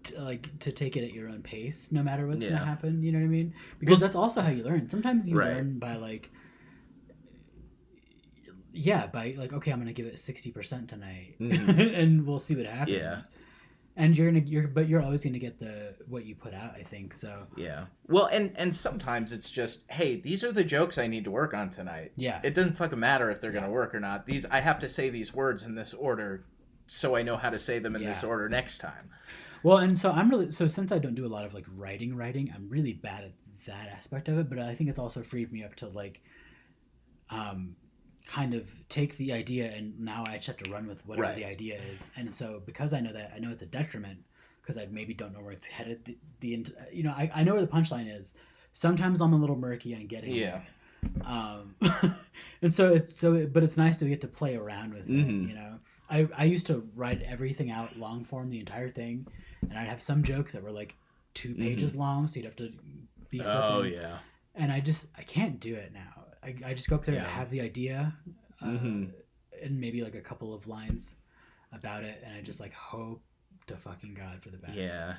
to take it at your own pace, no matter what's gonna happen. You know what I mean? Because that's also how you learn. Sometimes you learn by like. Yeah, by like, okay, I'm gonna give it 60% tonight, mm-hmm. and we'll see what happens. Yeah, and you're always gonna get what you put out, I think. So yeah. Well, and sometimes it's just, hey, these are the jokes I need to work on tonight. Yeah, it doesn't fucking matter if they're gonna work or not. I have to say these words in this order, so I know how to say them in this order next time. Well, and so since I don't do a lot of like writing, I'm really bad at that aspect of it. But I think it's also freed me up to like, kind of take the idea and now I just have to run with whatever the idea is. And so because I know that, I know it's a detriment because I maybe don't know where it's headed. I know where the punchline is. Sometimes I'm a little murky on getting there. And but it's nice to get to play around with it. I used to write everything out long form, the entire thing, and I'd have some jokes that were like 2 pages long, so you'd have to be flipping. Oh yeah. And I can't do it now. I just go up there and have the idea, and maybe like a couple of lines about it, and I just like hope to fucking God for the best. Yeah.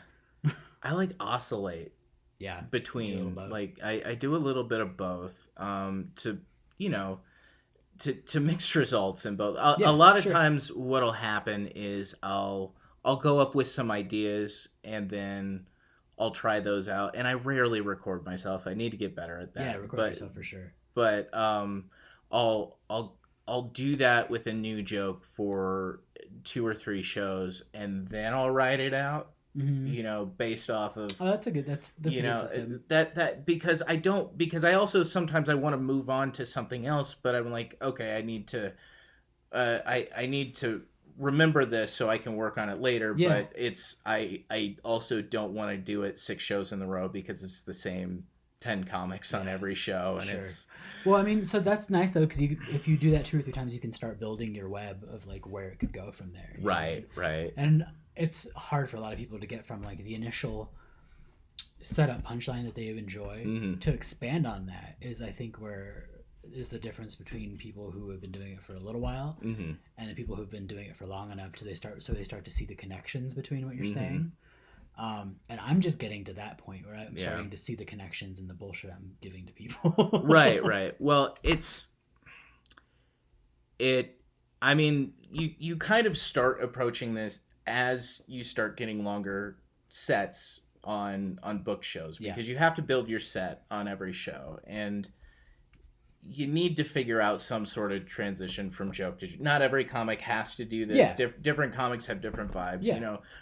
I like oscillate. Yeah. Between like I do a little bit of both to mixed results in both. A lot of times what'll happen is I'll go up with some ideas and then I'll try those out, and I rarely record myself. I need to get better at that. Yeah, record yourself for sure. But I'll do that with a new joke for 2 or 3 shows, and then I'll write it out. Based off of. Oh, that's a good system. That because I also sometimes I want to move on to something else, but I'm like, okay, I need to remember this so I can work on it later. Yeah. But I also don't want to do it 6 shows in a row because it's the same 10 comics on every show, and it's. Well, I mean, so that's nice though, because if you do that 2 or 3 times, you can start building your web of like where it could go from there. Right. And it's hard for a lot of people to get from like the initial setup punchline that they enjoy to expand on that is, I think, where is the difference between people who have been doing it for a little while and the people who've been doing it for long enough they start to see the connections between what you're saying. And I'm just getting to that point where I'm starting to see the connections in the bullshit I'm giving to people. Right. Well, I mean, you kind of start approaching this as you start getting longer sets on book shows, because you have to build your set on every show, and you need to figure out some sort of transition from joke to joke. Not every comic has to do this. Different comics have different vibes.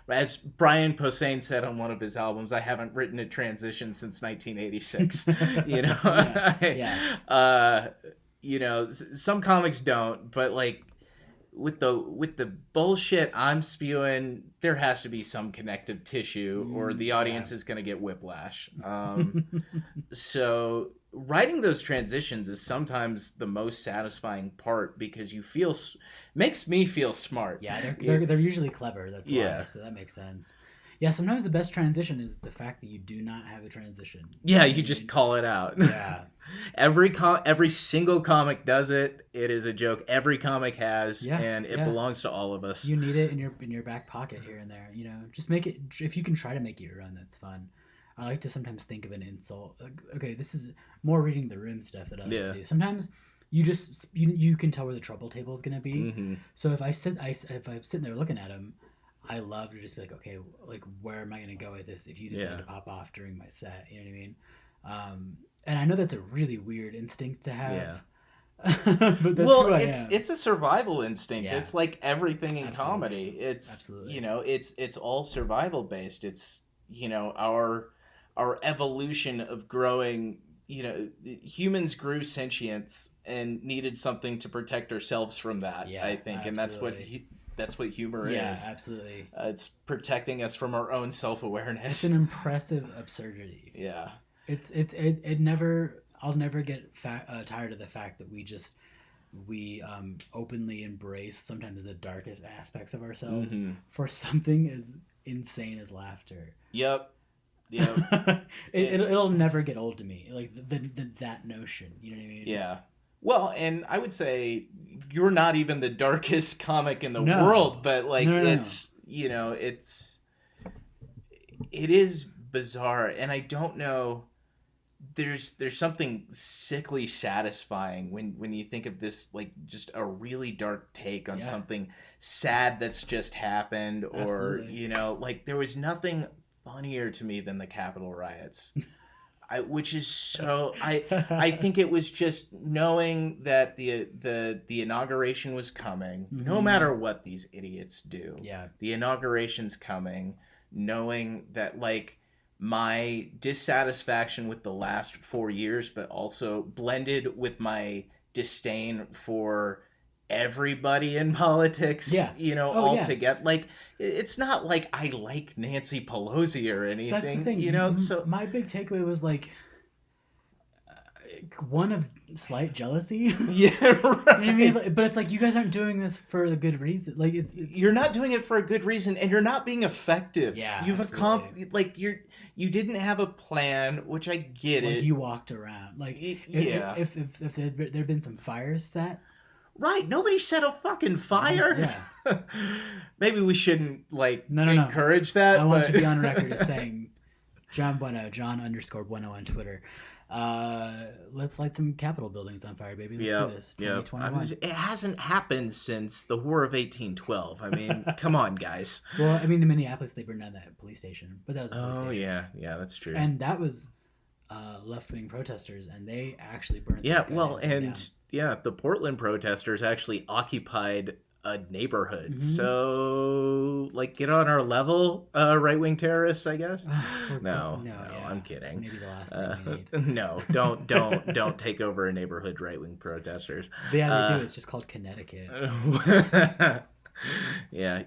As Brian Posehn said on one of his albums, I haven't written a transition since 1986. Some comics don't, but like with the bullshit I'm spewing, there has to be some connective tissue or the audience is going to get whiplash. So writing those transitions is sometimes the most satisfying part, because makes me feel smart. Yeah, they're usually clever. That's why. So that makes sense. Yeah, sometimes the best transition is the fact that you do not have a transition. Yeah, you just call it out. Yeah. Every single comic does it. It is a joke every comic has, and it belongs to all of us. You need it in your back pocket here and there. Just make it. If you can try to make it your own, that's fun. I like to sometimes think of an insult. Okay, this is more reading the room stuff that I like to do. Sometimes you can tell where the trouble table is gonna be. So if I'm sitting there looking at them, I love to just be like, okay, like where am I going to go with this if you decide to pop off during my set? You know what I mean? And I know that's a really weird instinct to have. Yeah. But that's it's a survival instinct. Yeah. It's like everything in comedy. It's it's all survival based. It's our evolution of growing. Humans grew sentience and needed something to protect ourselves from that. Yeah, I think, and that's what humor is. Yeah, absolutely. It's protecting us from our own self-awareness. It's an impressive absurdity. Yeah. I'll never get tired of the fact that we openly embrace sometimes the darkest aspects of ourselves for something as insane as laughter. Yep. It'll never get old to me. Like that notion. You know what I mean? Yeah. Well, and I would say you're not even the darkest comic in the world, but like it is bizarre, and I don't know. There's something sickly satisfying when you think of this, like just a really dark take on something sad that's just happened, or like there was nothing funnier to me than the Capitol riots. I think it was just knowing that the inauguration was coming, no matter what these idiots do. Yeah. The inauguration's coming, knowing that like my dissatisfaction with the last 4 years, but also blended with my disdain for everybody in politics, altogether. Like, it's not like I like Nancy Pelosi or anything. That's the thing. So my big takeaway was like one of slight jealousy. Yeah, right. You know what I mean? But it's like, you guys aren't doing this for a good reason. Like, it's you're not doing it for a good reason, and you're not being effective. Yeah, you've accomplished, like, you didn't have a plan, which I get it. You walked around like, if there'd been some fires set. Right, nobody set a fucking fire. Yeah. Maybe we shouldn't encourage that. I want to be on record as saying, John Bueno, John_Bueno on Twitter. Let's light some Capitol buildings on fire, baby. Let's do this. 2021. It hasn't happened since the War of 1812. I mean, come on, guys. Well, I mean, in Minneapolis, they burned down that police station, but that was a police station. Yeah, that's true. And that was left-wing protesters, and they actually burned. The Portland protesters actually occupied a neighborhood. Mm-hmm. So, like, get on our level, right-wing terrorists, I guess. No, I'm kidding. Maybe the last thing we need. No, don't take over a neighborhood, right-wing protesters. Yeah, they do. It's just called Connecticut. Yeah,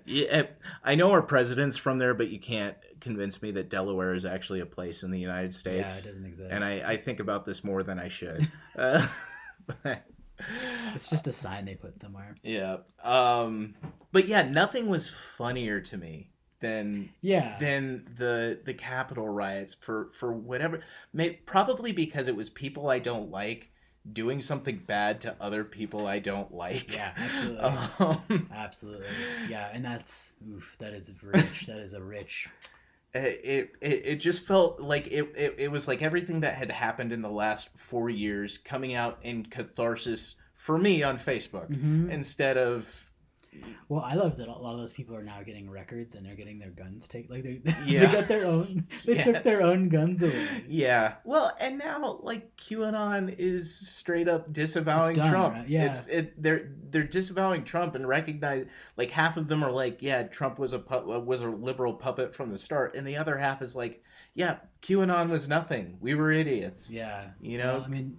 I know our president's from there, but you can't convince me that Delaware is actually a place in the United States. Yeah, it doesn't exist. And I think about this more than I should. It's just a sign they put somewhere. Yeah. But yeah, nothing was funnier to me than the Capitol riots for whatever. Probably because it was people I don't like doing something bad to other people I don't like. Yeah, absolutely. Absolutely. Yeah, and that is rich. That is a rich. It just felt like it was like everything that had happened in the last 4 years coming out in catharsis for me on Facebook, instead of. Well, I love that a lot of those people are now getting records and they're getting their guns taken. Like they got their own. They took their own guns away. Yeah. Well, and now like QAnon is straight up disavowing Trump. Right? Yeah. They're disavowing Trump and recognize, like, half of them are like, yeah, Trump was a liberal puppet from the start, and the other half is like, yeah, QAnon was nothing. We were idiots. Yeah. Well, I mean,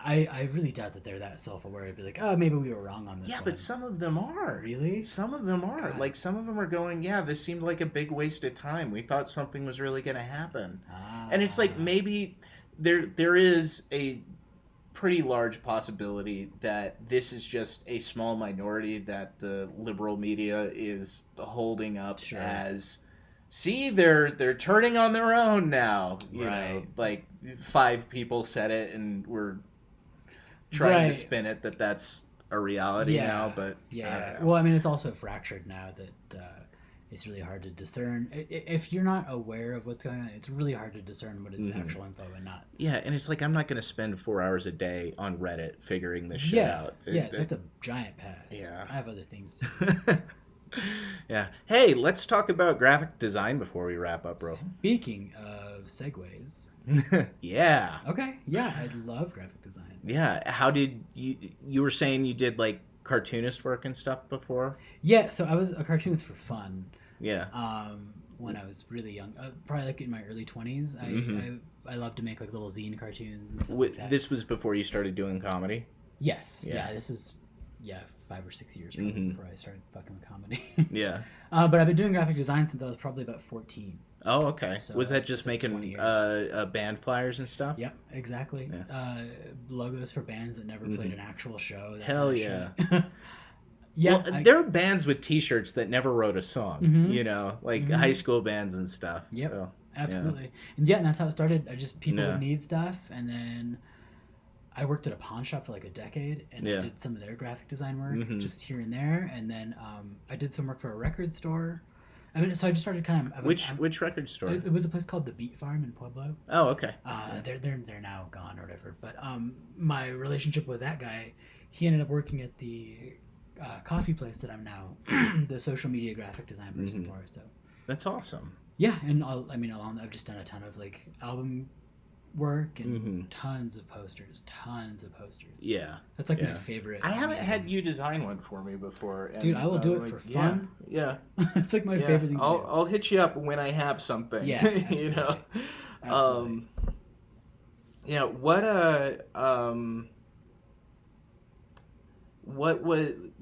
I really doubt that they're that self-aware to be like, oh, maybe we were wrong on this one. But some of them are. Really? Some of them are. God. Like, some of them are going, yeah, this seemed like a big waste of time. We thought something was really going to happen. And it's like, maybe there is a pretty large possibility that this is just a small minority that the liberal media is holding up as, see, they're turning on their own now. You know, like 5 people said it and we're trying to spin it that's a reality now, but well, I mean, it's also fractured now that it's really hard to discern. If you're not aware of what's going on, it's really hard to discern what is actual info and not. Yeah, and it's like, I'm not going to spend 4 hours a day on Reddit figuring this shit out. That's a giant pass. Yeah, I have other things to do. Yeah. Hey, let's talk about graphic design before we wrap up, bro. Speaking of segues. Yeah. Okay. Yeah, I love graphic design. Yeah. How did you were saying you did like cartoonist work and stuff before? Yeah, so I was a cartoonist for fun. Yeah. When I was really young, probably like in my early 20s, I loved to make like little zine cartoons and stuff like that. This was before you started doing comedy? Yes. Yeah, this was 5 or 6 years before I started fucking with comedy. Yeah. But I've been doing graphic design since I was probably about 14. Oh, okay. So was that just making band flyers and stuff? Yep, exactly. Yeah. Logos for bands that never played an actual show. Hell yeah. Yeah. Well, there are bands with T-shirts that never wrote a song, you know, like high school bands and stuff. Yep, so, absolutely. Yeah. And that's how it started. People would need stuff, and then I worked at a pawn shop for like a decade, and I did some of their graphic design work just here and there, and then I did some work for a record store. I mean, so I just started kind of. Which record store? It was a place called the Beat Farm in Pueblo. Oh, okay. They're now gone or whatever. But my relationship with that guy, he ended up working at the coffee place that I'm now the social media graphic design person for. So that's awesome. Yeah, and I've just done a ton of like album work and tons of posters. Yeah, that's like my favorite. I haven't had you design one for me before, and, dude. I will do it for fun. Yeah, it's like my favorite thing. I'll hit you up when I have something. Yeah, absolutely. You know. Absolutely. Yeah. What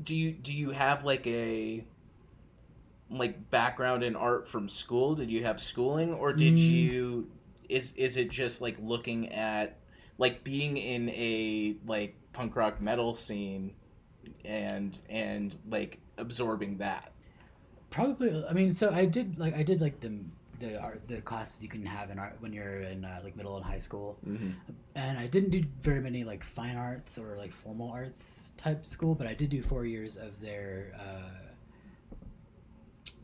do you have like a background in art from school? Did you have schooling, or did you is it just like looking at like being in a like punk rock metal scene and like absorbing that? Probably. I mean, so I did like the classes you can have in art when you're in like middle and high school, and I didn't do very many like fine arts or like formal arts type school, but I did do 4 years of their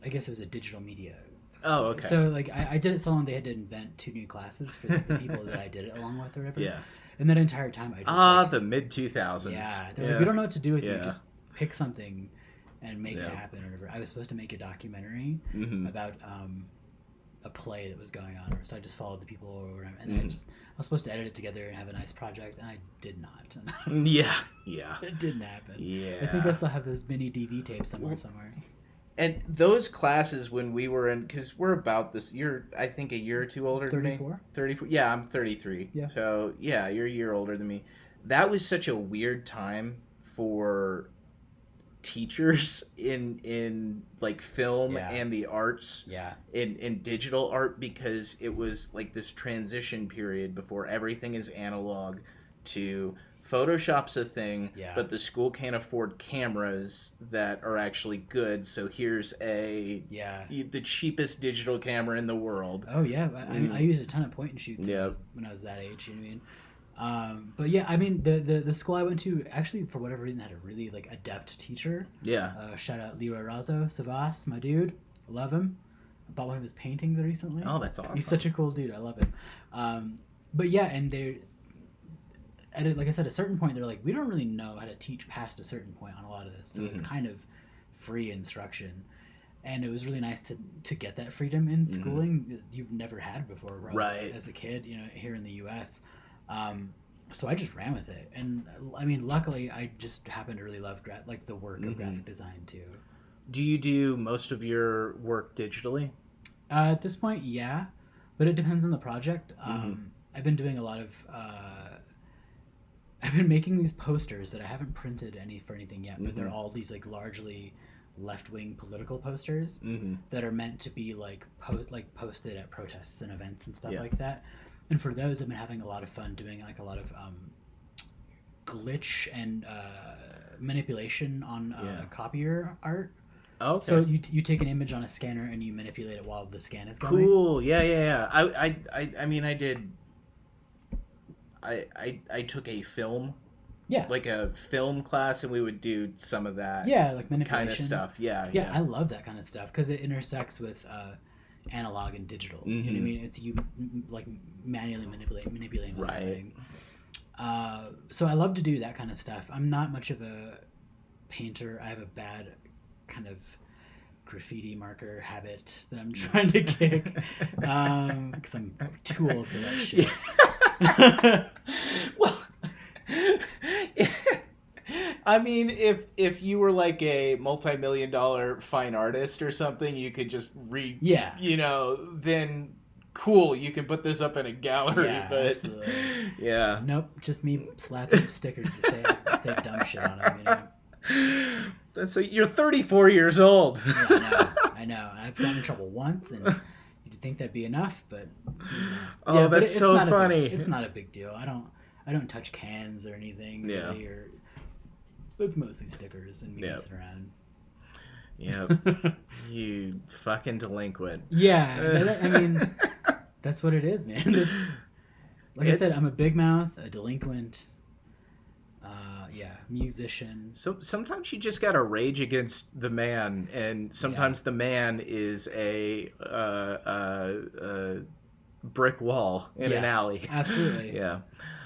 I guess it was a digital media. Oh, okay. So like I did it so long they had to invent 2 new classes for the people that I did it along with or whatever. Yeah. And that entire time I just the mid 2000s. Yeah, like, we don't know what to do with you. Just pick something and make it happen or whatever. I was supposed to make a documentary about a play that was going on, so I just followed the people or whatever, and I was supposed to edit it together and have a nice project, and I did not. Yeah. It didn't happen. Yeah. I think I still have those mini DV tapes somewhere. And those classes when we were in, because we're about this, you're I think a year or two older 34? than me. 34. Yeah, I'm 33. Yeah. So yeah, you're a year older than me. That was such a weird time for teachers in like film and the arts in digital art, because it was like this transition period before everything is analog to Photoshop's a thing, but the school can't afford cameras that are actually good, so here's the cheapest digital camera in the world. Oh yeah, I used a ton of point and shoots when I was that age, you know what I mean? But yeah, I mean the school I went to actually for whatever reason had a really like adept teacher. Shout out Leroy Razzo Savas, my dude, I love him. I bought one of his paintings recently. Oh, that's awesome. He's such a cool dude. I love him. But yeah, and like I said, at a certain point they're like, we don't really know how to teach past a certain point on a lot of this, so it's kind of free instruction. And it was really nice to get that freedom in schooling that you've never had before, right? As a kid, you know, here in the U.S. So I just ran with it, and I mean, luckily, I just happen to really love the work of graphic design too. Do you do most of your work digitally? At this point, yeah, but it depends on the project. I've been doing a lot of. I've been making these posters that I haven't printed for anything yet, but they're all these like largely left-wing political posters that are meant to be like posted at protests and events and stuff like that. And for those, I've been having a lot of fun doing like a lot of glitch and manipulation on copier art. Okay. So you take an image on a scanner and you manipulate it while the scan is going. Cool. Yeah. I mean, I did. I took a film. Yeah. Like a film class, and we would do some of that. Yeah, like manipulation kind of stuff. Yeah. I love that kind of stuff because it intersects with analog and digital. You know what I mean? It's you like manually manipulating what's happening. So I love to do that kind of stuff. I'm not much of a painter. I have a bad kind of graffiti marker habit that I'm trying to kick because I'm too old for that shit. Well, I mean, if you were like a multi-million-dollar fine artist or something, you could just you know, then cool, you can put this up in a gallery. Yeah, but absolutely. Yeah. Nope, just me slapping stickers to say dumb shit on them, you know. So you're 34 years old. Yeah, I know. I've gotten in trouble once, and you'd think that'd be enough, but that's so funny. It's not a big deal. I don't touch cans or anything. Really, or it's mostly stickers and me messing around. Yep. You fucking delinquent. Yeah, I mean, that's what it is, man. I said, I'm a big mouth, a delinquent. Musician. So sometimes you just gotta rage against the man, and sometimes the man is a brick wall in an alley. Absolutely.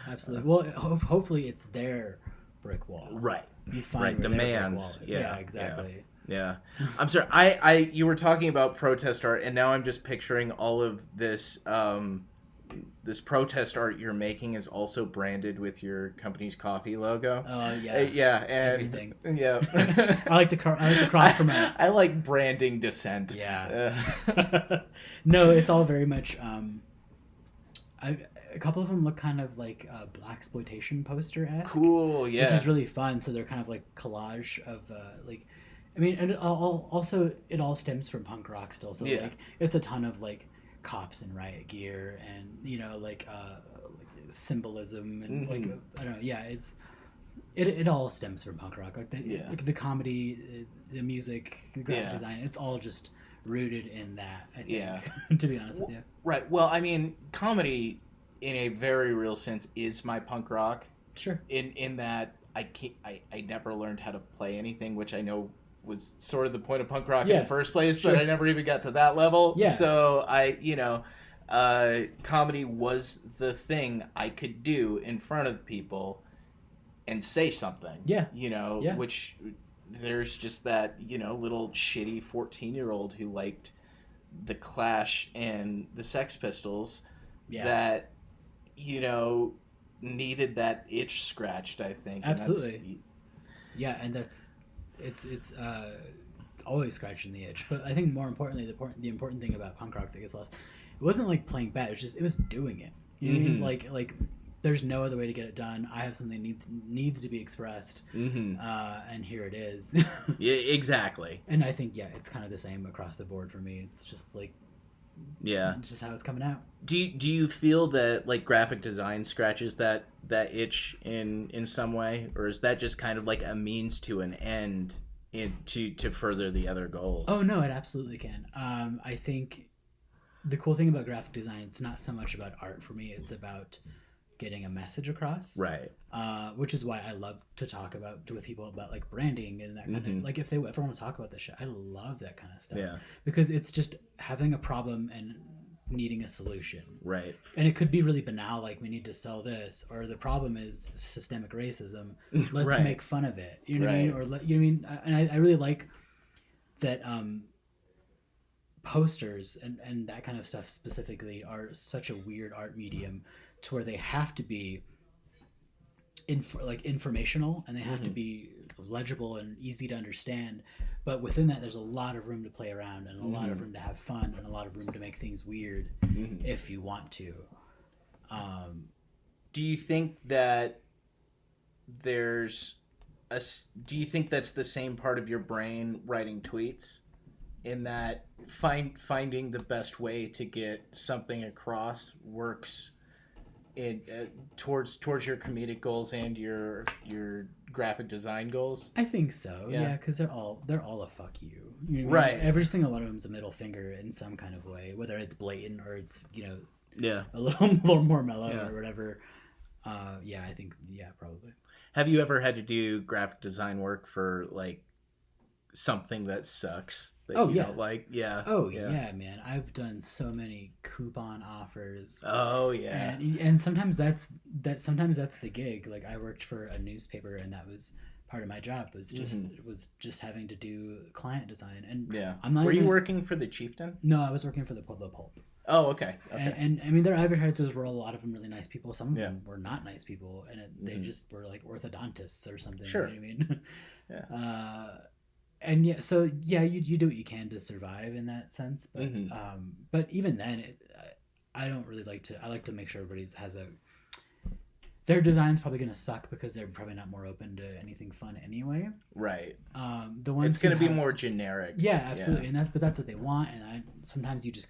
Absolutely. Well, hopefully it's their brick wall. Right. You find the man's. Yeah, exactly. Yeah. I'm sorry. You were talking about protest art, and now I'm just picturing all of this. This protest art you're making is also branded with your company's coffee logo. Oh yeah. Yeah, and everything. Yeah. I like to cross promote. I like branding dissent. Yeah. No, it's all very much. a couple of them look kind of like blaxploitation poster-esque. Cool, yeah. Which is really fun. So they're kind of like collage of like, I mean, and also it all stems from punk rock still. So like it's a ton of like cops in riot gear and like symbolism and like I don't know. Yeah, it all stems from punk rock. Like the comedy, the music, the graphic design. It's all just rooted in that. I think. Yeah. To be honest with you. Right. Well, I mean, comedy, in a very real sense, is my punk rock. Sure. In that I never learned how to play anything, which I know was sort of the point of punk rock in the first place, but I never even got to that level. Yeah. So comedy was the thing I could do in front of people and say something. Yeah. Which there's just that, little shitty 14-year-old who liked the Clash and the Sex Pistols that, needed that itch scratched, I think. Absolutely. And it's always scratching the itch. But I think more importantly, the important thing about punk rock that gets lost, it wasn't like playing bad. It was doing it. You know what I mean? Like there's no other way to get it done. I have something that needs to be expressed, and here it is. Yeah, exactly. And I think it's kind of the same across the board for me. It's just like it's just how it's coming out. Do you feel that like graphic design scratches that itch in some way, or is that just kind of like a means to an end to further the other goals? Oh no, it absolutely can. I think the cool thing about graphic design, it's not so much about art for me. It's about getting a message across, right? Which is why I love to talk with people about like branding and that kind of like if they ever want to talk about this shit, I love that kind of stuff. Yeah, because it's just having a problem and needing a solution, right? And it could be really banal, like we need to sell this, or the problem is systemic racism. Let's make fun of it. You know what I mean? Or you know what I mean? And I really like that. Posters and that kind of stuff specifically are such a weird art medium to where they have to be informational and they have to be legible and easy to understand, but within that there's a lot of room to play around and a lot of room to have fun and a lot of room to make things weird if you want to. Do you think that do you think that's the same part of your brain writing tweets, in that finding the best way to get something across works in towards your comedic goals and your graphic design goals? I think so. Yeah, because they're all a fuck you. You know what I mean? Every single one of them's a middle finger in some kind of way, whether it's blatant or it's a little more mellow or whatever. I think probably. Have you ever had to do graphic design work for like something that sucks that you don't like? Yeah. Oh yeah, man. I've done so many coupon offers. Oh yeah. And sometimes that's the gig. Like I worked for a newspaper and that was part of my job was just having to do client design. And I'm not. Were you working for the Chieftain? No, I was working for the Pulp. Oh, okay. And I mean, their advertisers were a lot of them really nice people. Some of them were not nice people, and they just were like orthodontists or something. Sure. You know what I mean? And so you do what you can to survive in that sense. But but even then, I don't really like to. I like to make sure everybody has their design's probably going to suck because they're probably not more open to anything fun anyway. Right. The ones it's going to be more generic. Yeah, absolutely. Yeah. And that's what they want. And sometimes you just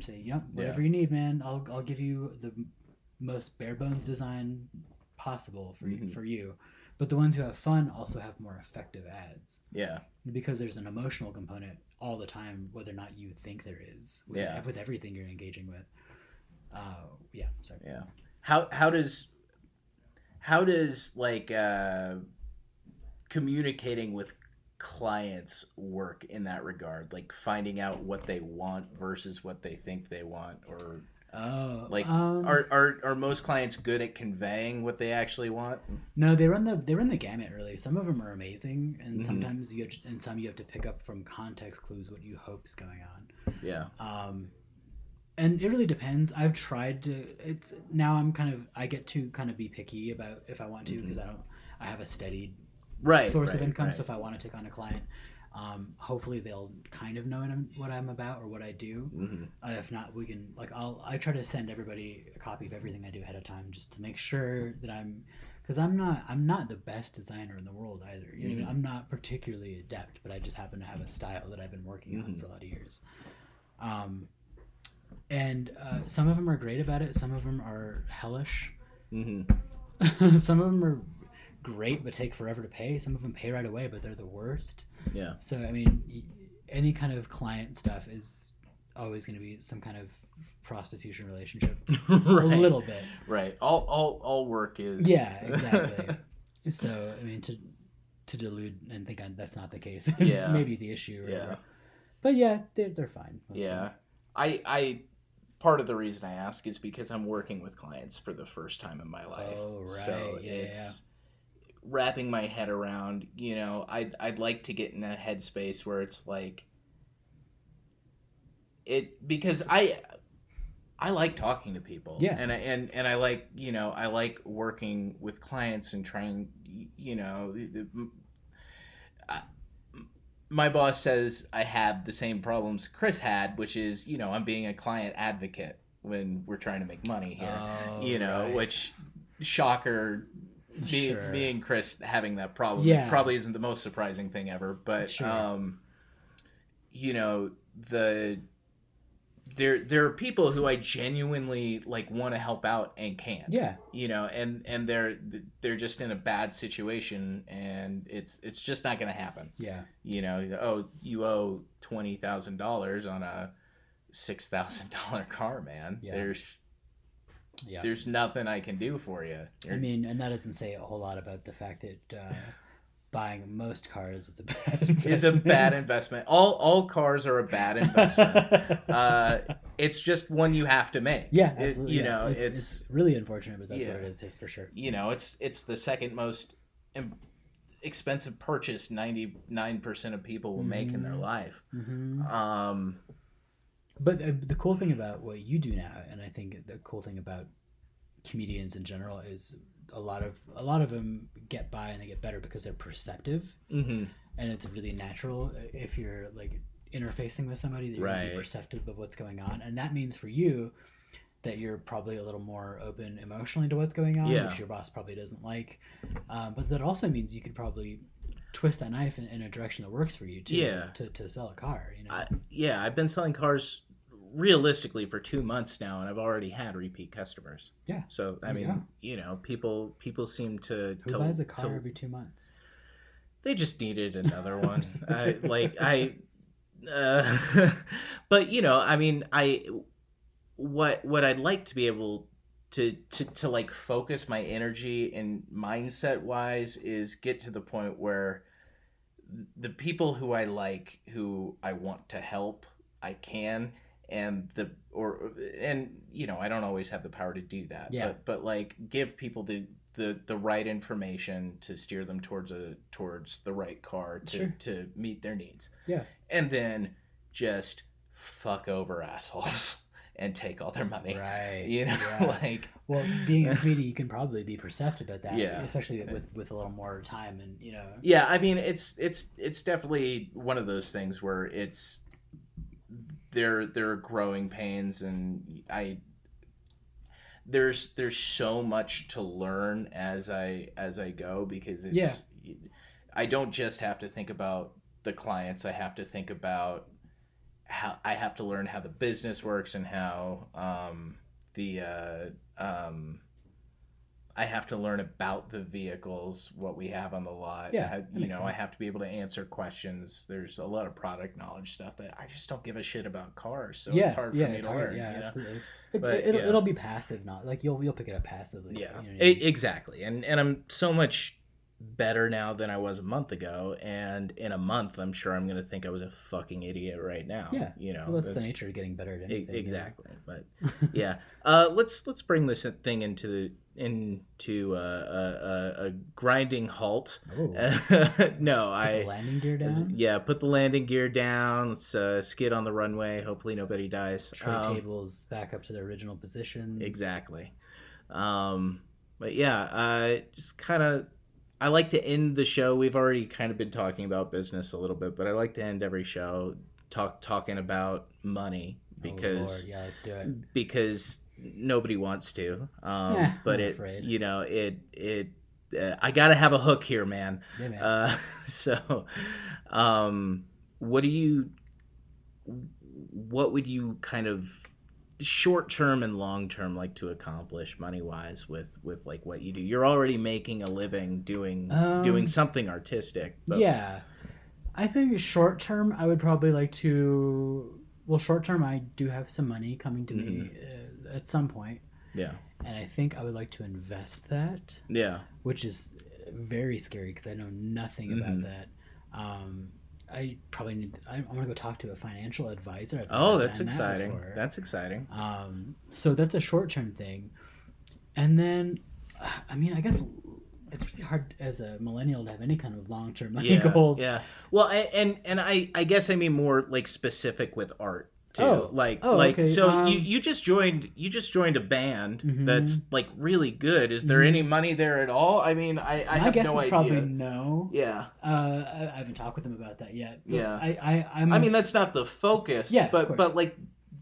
say, whatever you need, man. I'll give you the most bare bones design possible for you. But the ones who have fun also have more effective ads. Yeah. Because there's an emotional component all the time, whether or not you think there is. With everything you're engaging with. Sorry. Yeah. How does like communicating with clients work in that regard? Like finding out what they want versus what they think they want, or are most clients good at conveying what they actually want? No, they run the gamut really. Some of them are amazing, and sometimes you have to pick up from context clues what you hope is going on. Yeah. And it really depends. I've tried to. I get to kind of be picky about if I want to because I have a steady source of income. Right. So if I want to take on a client, Hopefully they'll kind of know what I'm about or what I do. If not, we can I try to send everybody a copy of everything I do ahead of time just to make sure that because I'm not the best designer in the world either. You know, I'm not particularly adept, but I just happen to have a style that I've been working on for a lot of years. And some of them are great about it. Some of them are hellish. Some of them are great but take forever to pay. Some of them pay right away, but they're the worst. Yeah. So I mean, any kind of client stuff is always going to be some kind of prostitution relationship. Right. A little bit. Right. All work is. Yeah, exactly. So I mean, to delude and think that's not the case is maybe the issue. Yeah. But yeah, they're fine. Yeah. I part of the reason I ask is because I'm working with clients for the first time in my life. Oh, right. So it's wrapping my head around, you know, I'd like to get in a headspace where it's like because I like talking to people. Yeah. And I like, you know, I like working with clients and trying, you know, my boss says I have the same problems Chris had, which is, you know, I'm being a client advocate when we're trying to make money here, you know, which shocker, me and Chris having that problem probably isn't the most surprising thing ever, but, you know, there are people who I genuinely like want to help out and can't. Yeah. You know, and they're just in a bad situation and it's just not going to happen. Yeah. You know, you owe $20,000 on a $6,000 car, man. Yeah. There's nothing I can do for you. I mean, and that doesn't say a whole lot about the fact that buying most cars is a bad investment. Is a bad investment. All cars are a bad investment. It's just one you have to make. Yeah, absolutely. You know, it's really unfortunate, but that's what it is for sure. You know, it's the second most expensive purchase 99% of people will make in their life. But the cool thing about what you do now, and I think the cool thing about comedians in general, is a lot of them get by and they get better because they're perceptive, and it's really natural if you're like interfacing with somebody that you're going to be perceptive of what's going on, and that means for you that you're probably a little more open emotionally to what's going on, which your boss probably doesn't like, but that also means you could probably twist that knife in a direction that works for you too, to sell a car, you know. I've been selling cars realistically for 2 months now, and I've already had repeat customers. Yeah. So I mean, you know, people seem to who buys a car every 2 months? They just needed another one. But you know, I mean, what I'd like to be able to like focus my energy and mindset wise is get to the point where the people who I like, who I want to help, I can. And you know, I don't always have the power to do that. Yeah. But like give people the right information to steer them towards the right car to meet their needs. Yeah. And then just fuck over assholes and take all their money. Right. You know, like, well, being a comedian, you can probably be perceptive at that. Yeah. Especially with a little more time and, you know. Yeah, I mean, it's definitely one of those things where there are growing pains, and there's so much to learn as I go, because I don't just have to think about the clients. I have to think about how I have to learn how the business works and how I have to learn about the vehicles, what we have on the lot. Yeah, I have to be able to answer questions. There's a lot of product knowledge stuff that I just don't give a shit about cars, so it's hard for me to learn. Yeah, absolutely. It'll be passive, not like you'll pick it up passively. Yeah, you know what I mean? Exactly. And I'm so much better now than I was a month ago, and in a month I'm sure I'm going to think I was a fucking idiot right now. Yeah, you know, well, that's the nature of getting better at anything. Exactly. You know? But yeah, let's bring this thing into a grinding halt. No, put the landing gear down. Yeah, put the landing gear down. Let's skid on the runway. Hopefully nobody dies. Tray tables back up to their original positions. Exactly. But yeah, just kind of. I like to end the show. We've already kind of been talking about business a little bit, but I like to end every show talking about money because yeah, let's do it. Because nobody wants to. But I'm afraid. I gotta have a hook here, man. Yeah, man. So, what would you kind of short term and long term like to accomplish money wise with like what you do? You're already making a living doing something artistic. But... Yeah, I think short term I would probably like to. Well, short term I do have some money coming to me at some point. Yeah. And I think I would like to invest that. Yeah. Which is very scary because I know nothing about that. I probably need. I'm gonna go talk to a financial advisor. Oh, that's exciting. That's exciting. So that's a short-term thing, and then, I mean, I guess it's really hard as a millennial to have any kind of long-term money goals. Yeah. Well, and I guess I mean more like specific with art. Too. Okay. So you just joined a band that's like really good. Is there any money there at all? I mean, I have guess no idea. Probably no. Yeah. I haven't talked with them about that yet. Yeah. I mean, that's not the focus. Yeah. But like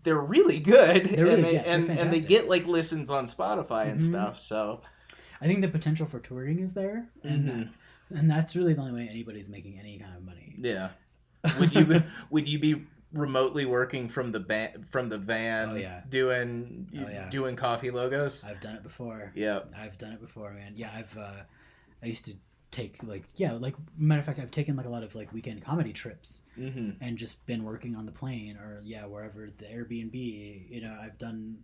they're really good. They're really, and they get like listens on Spotify and stuff. So I think the potential for touring is there, and that's really the only way anybody's making any kind of money. Yeah. Would you be remotely working from the van doing coffee logos? I've done it before. Yeah, I've done it before, man. Yeah, I used to take matter of fact, I've taken like a lot of like weekend comedy trips and just been working on the plane or wherever, the Airbnb. You know, I've done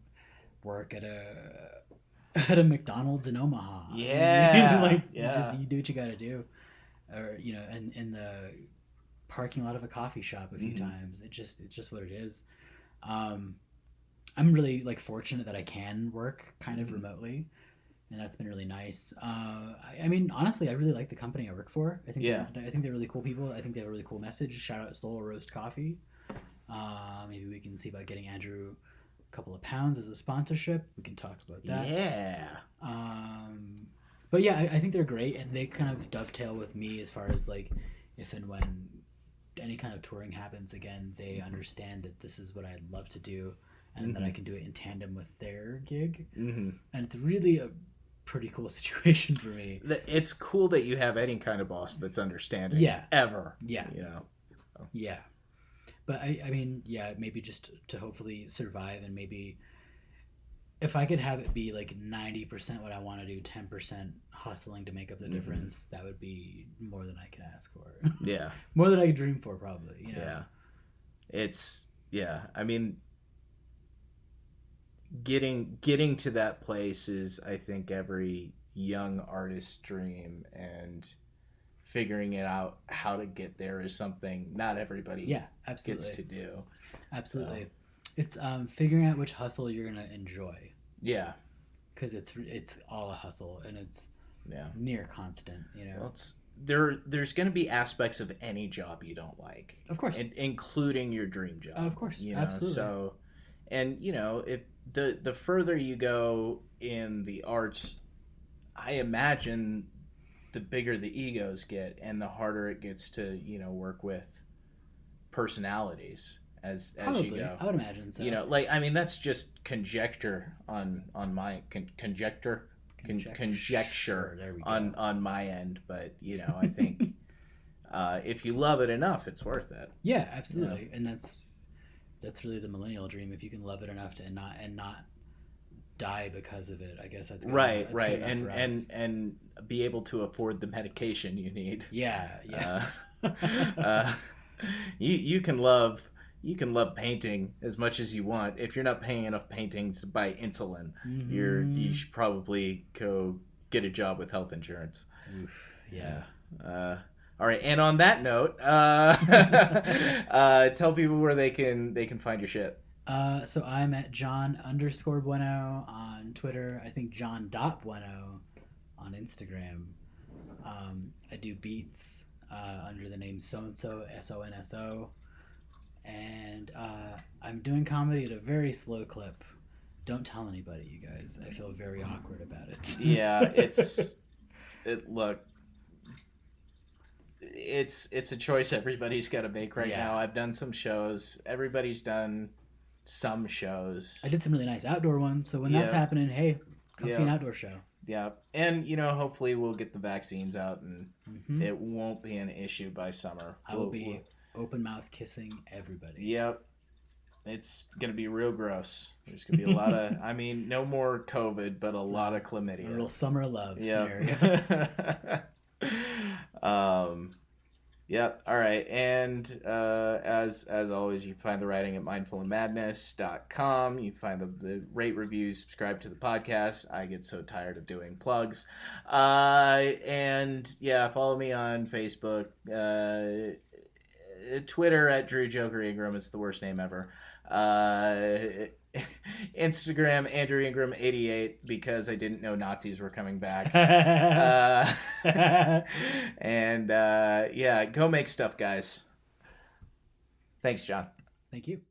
work at a McDonald's in Omaha. Yeah. Just you do what you got to do, or and in the parking lot of a coffee shop a few times. It's just what it is. I'm really like fortunate that I can work kind of remotely, and that's been really nice. I mean, honestly, I really like the company I work for. I think they're really cool people. I think they have a really cool message. Shout out Soul Roast Coffee. Maybe we can see about getting Andrew a couple of pounds as a sponsorship. We can talk about that. Yeah. But yeah, I think they're great, and they kind of dovetail with me as far as like if and when any kind of touring happens again, they understand that this is what I'd love to do, and that I can do it in tandem with their gig. And it's really a pretty cool situation for me. It's cool that you have any kind of boss that's understanding. Yeah. Ever. Yeah. So. Yeah. But I mean, maybe just to hopefully survive, and maybe if I could have it be like 90% what I want to do, 10% hustling to make up the difference, that would be more than I could ask for. Yeah. More than I could dream for, probably. Yeah. I mean, getting to that place is, I think, every young artist's dream, and figuring it out how to get there is something not everybody gets to do. Absolutely. So. It's figuring out which hustle you're gonna enjoy. Yeah, because it's all a hustle, and it's near constant. Well, there's gonna be aspects of any job you don't like, of course, including your dream job. Of course, absolutely. So, and if the further you go in the arts, I imagine the bigger the egos get, and the harder it gets to work with personalities. As Probably. You go, I would imagine so. I mean, that's just conjecture on my conjecture there we go. on my end, but I think if you love it enough, it's worth it. Yeah, absolutely, and that's really the millennial dream. If you can love it enough to not die because of it, I guess that's right, and be able to afford the medication you need. Yeah. You can love painting as much as you want. If you're not paying enough painting to buy insulin, you should probably go get a job with health insurance. Oof, yeah. All right. And on that note, tell people where they can find your shit. So I'm at John_Bueno on Twitter. I think John.Bueno on Instagram. I do beats under the name So-and-So, SONSO. And I'm doing comedy at a very slow clip. Don't tell anybody, you guys. I feel very awkward about it. Yeah, look, it's a choice everybody's got to make right now. I've done some shows. Everybody's done some shows. I did some really nice outdoor ones. So when that's happening, hey, come see an outdoor show. Yeah. And, hopefully we'll get the vaccines out and it won't be an issue by summer. I will be open mouth kissing everybody. Yep. It's going to be real gross. There's going to be a lot of, no more COVID, but a lot of chlamydia. A little summer of love scenario. Yep. All right. And as always, you can find the writing at mindfulandmadness.com. You can find the rate reviews, subscribe to the podcast. I get so tired of doing plugs. And follow me on Facebook, Twitter at Drew Joker Ingram. It's the worst name ever. Instagram Andrew Ingram 88 because I didn't know Nazis were coming back. And go make stuff, guys. Thanks, John. Thank you.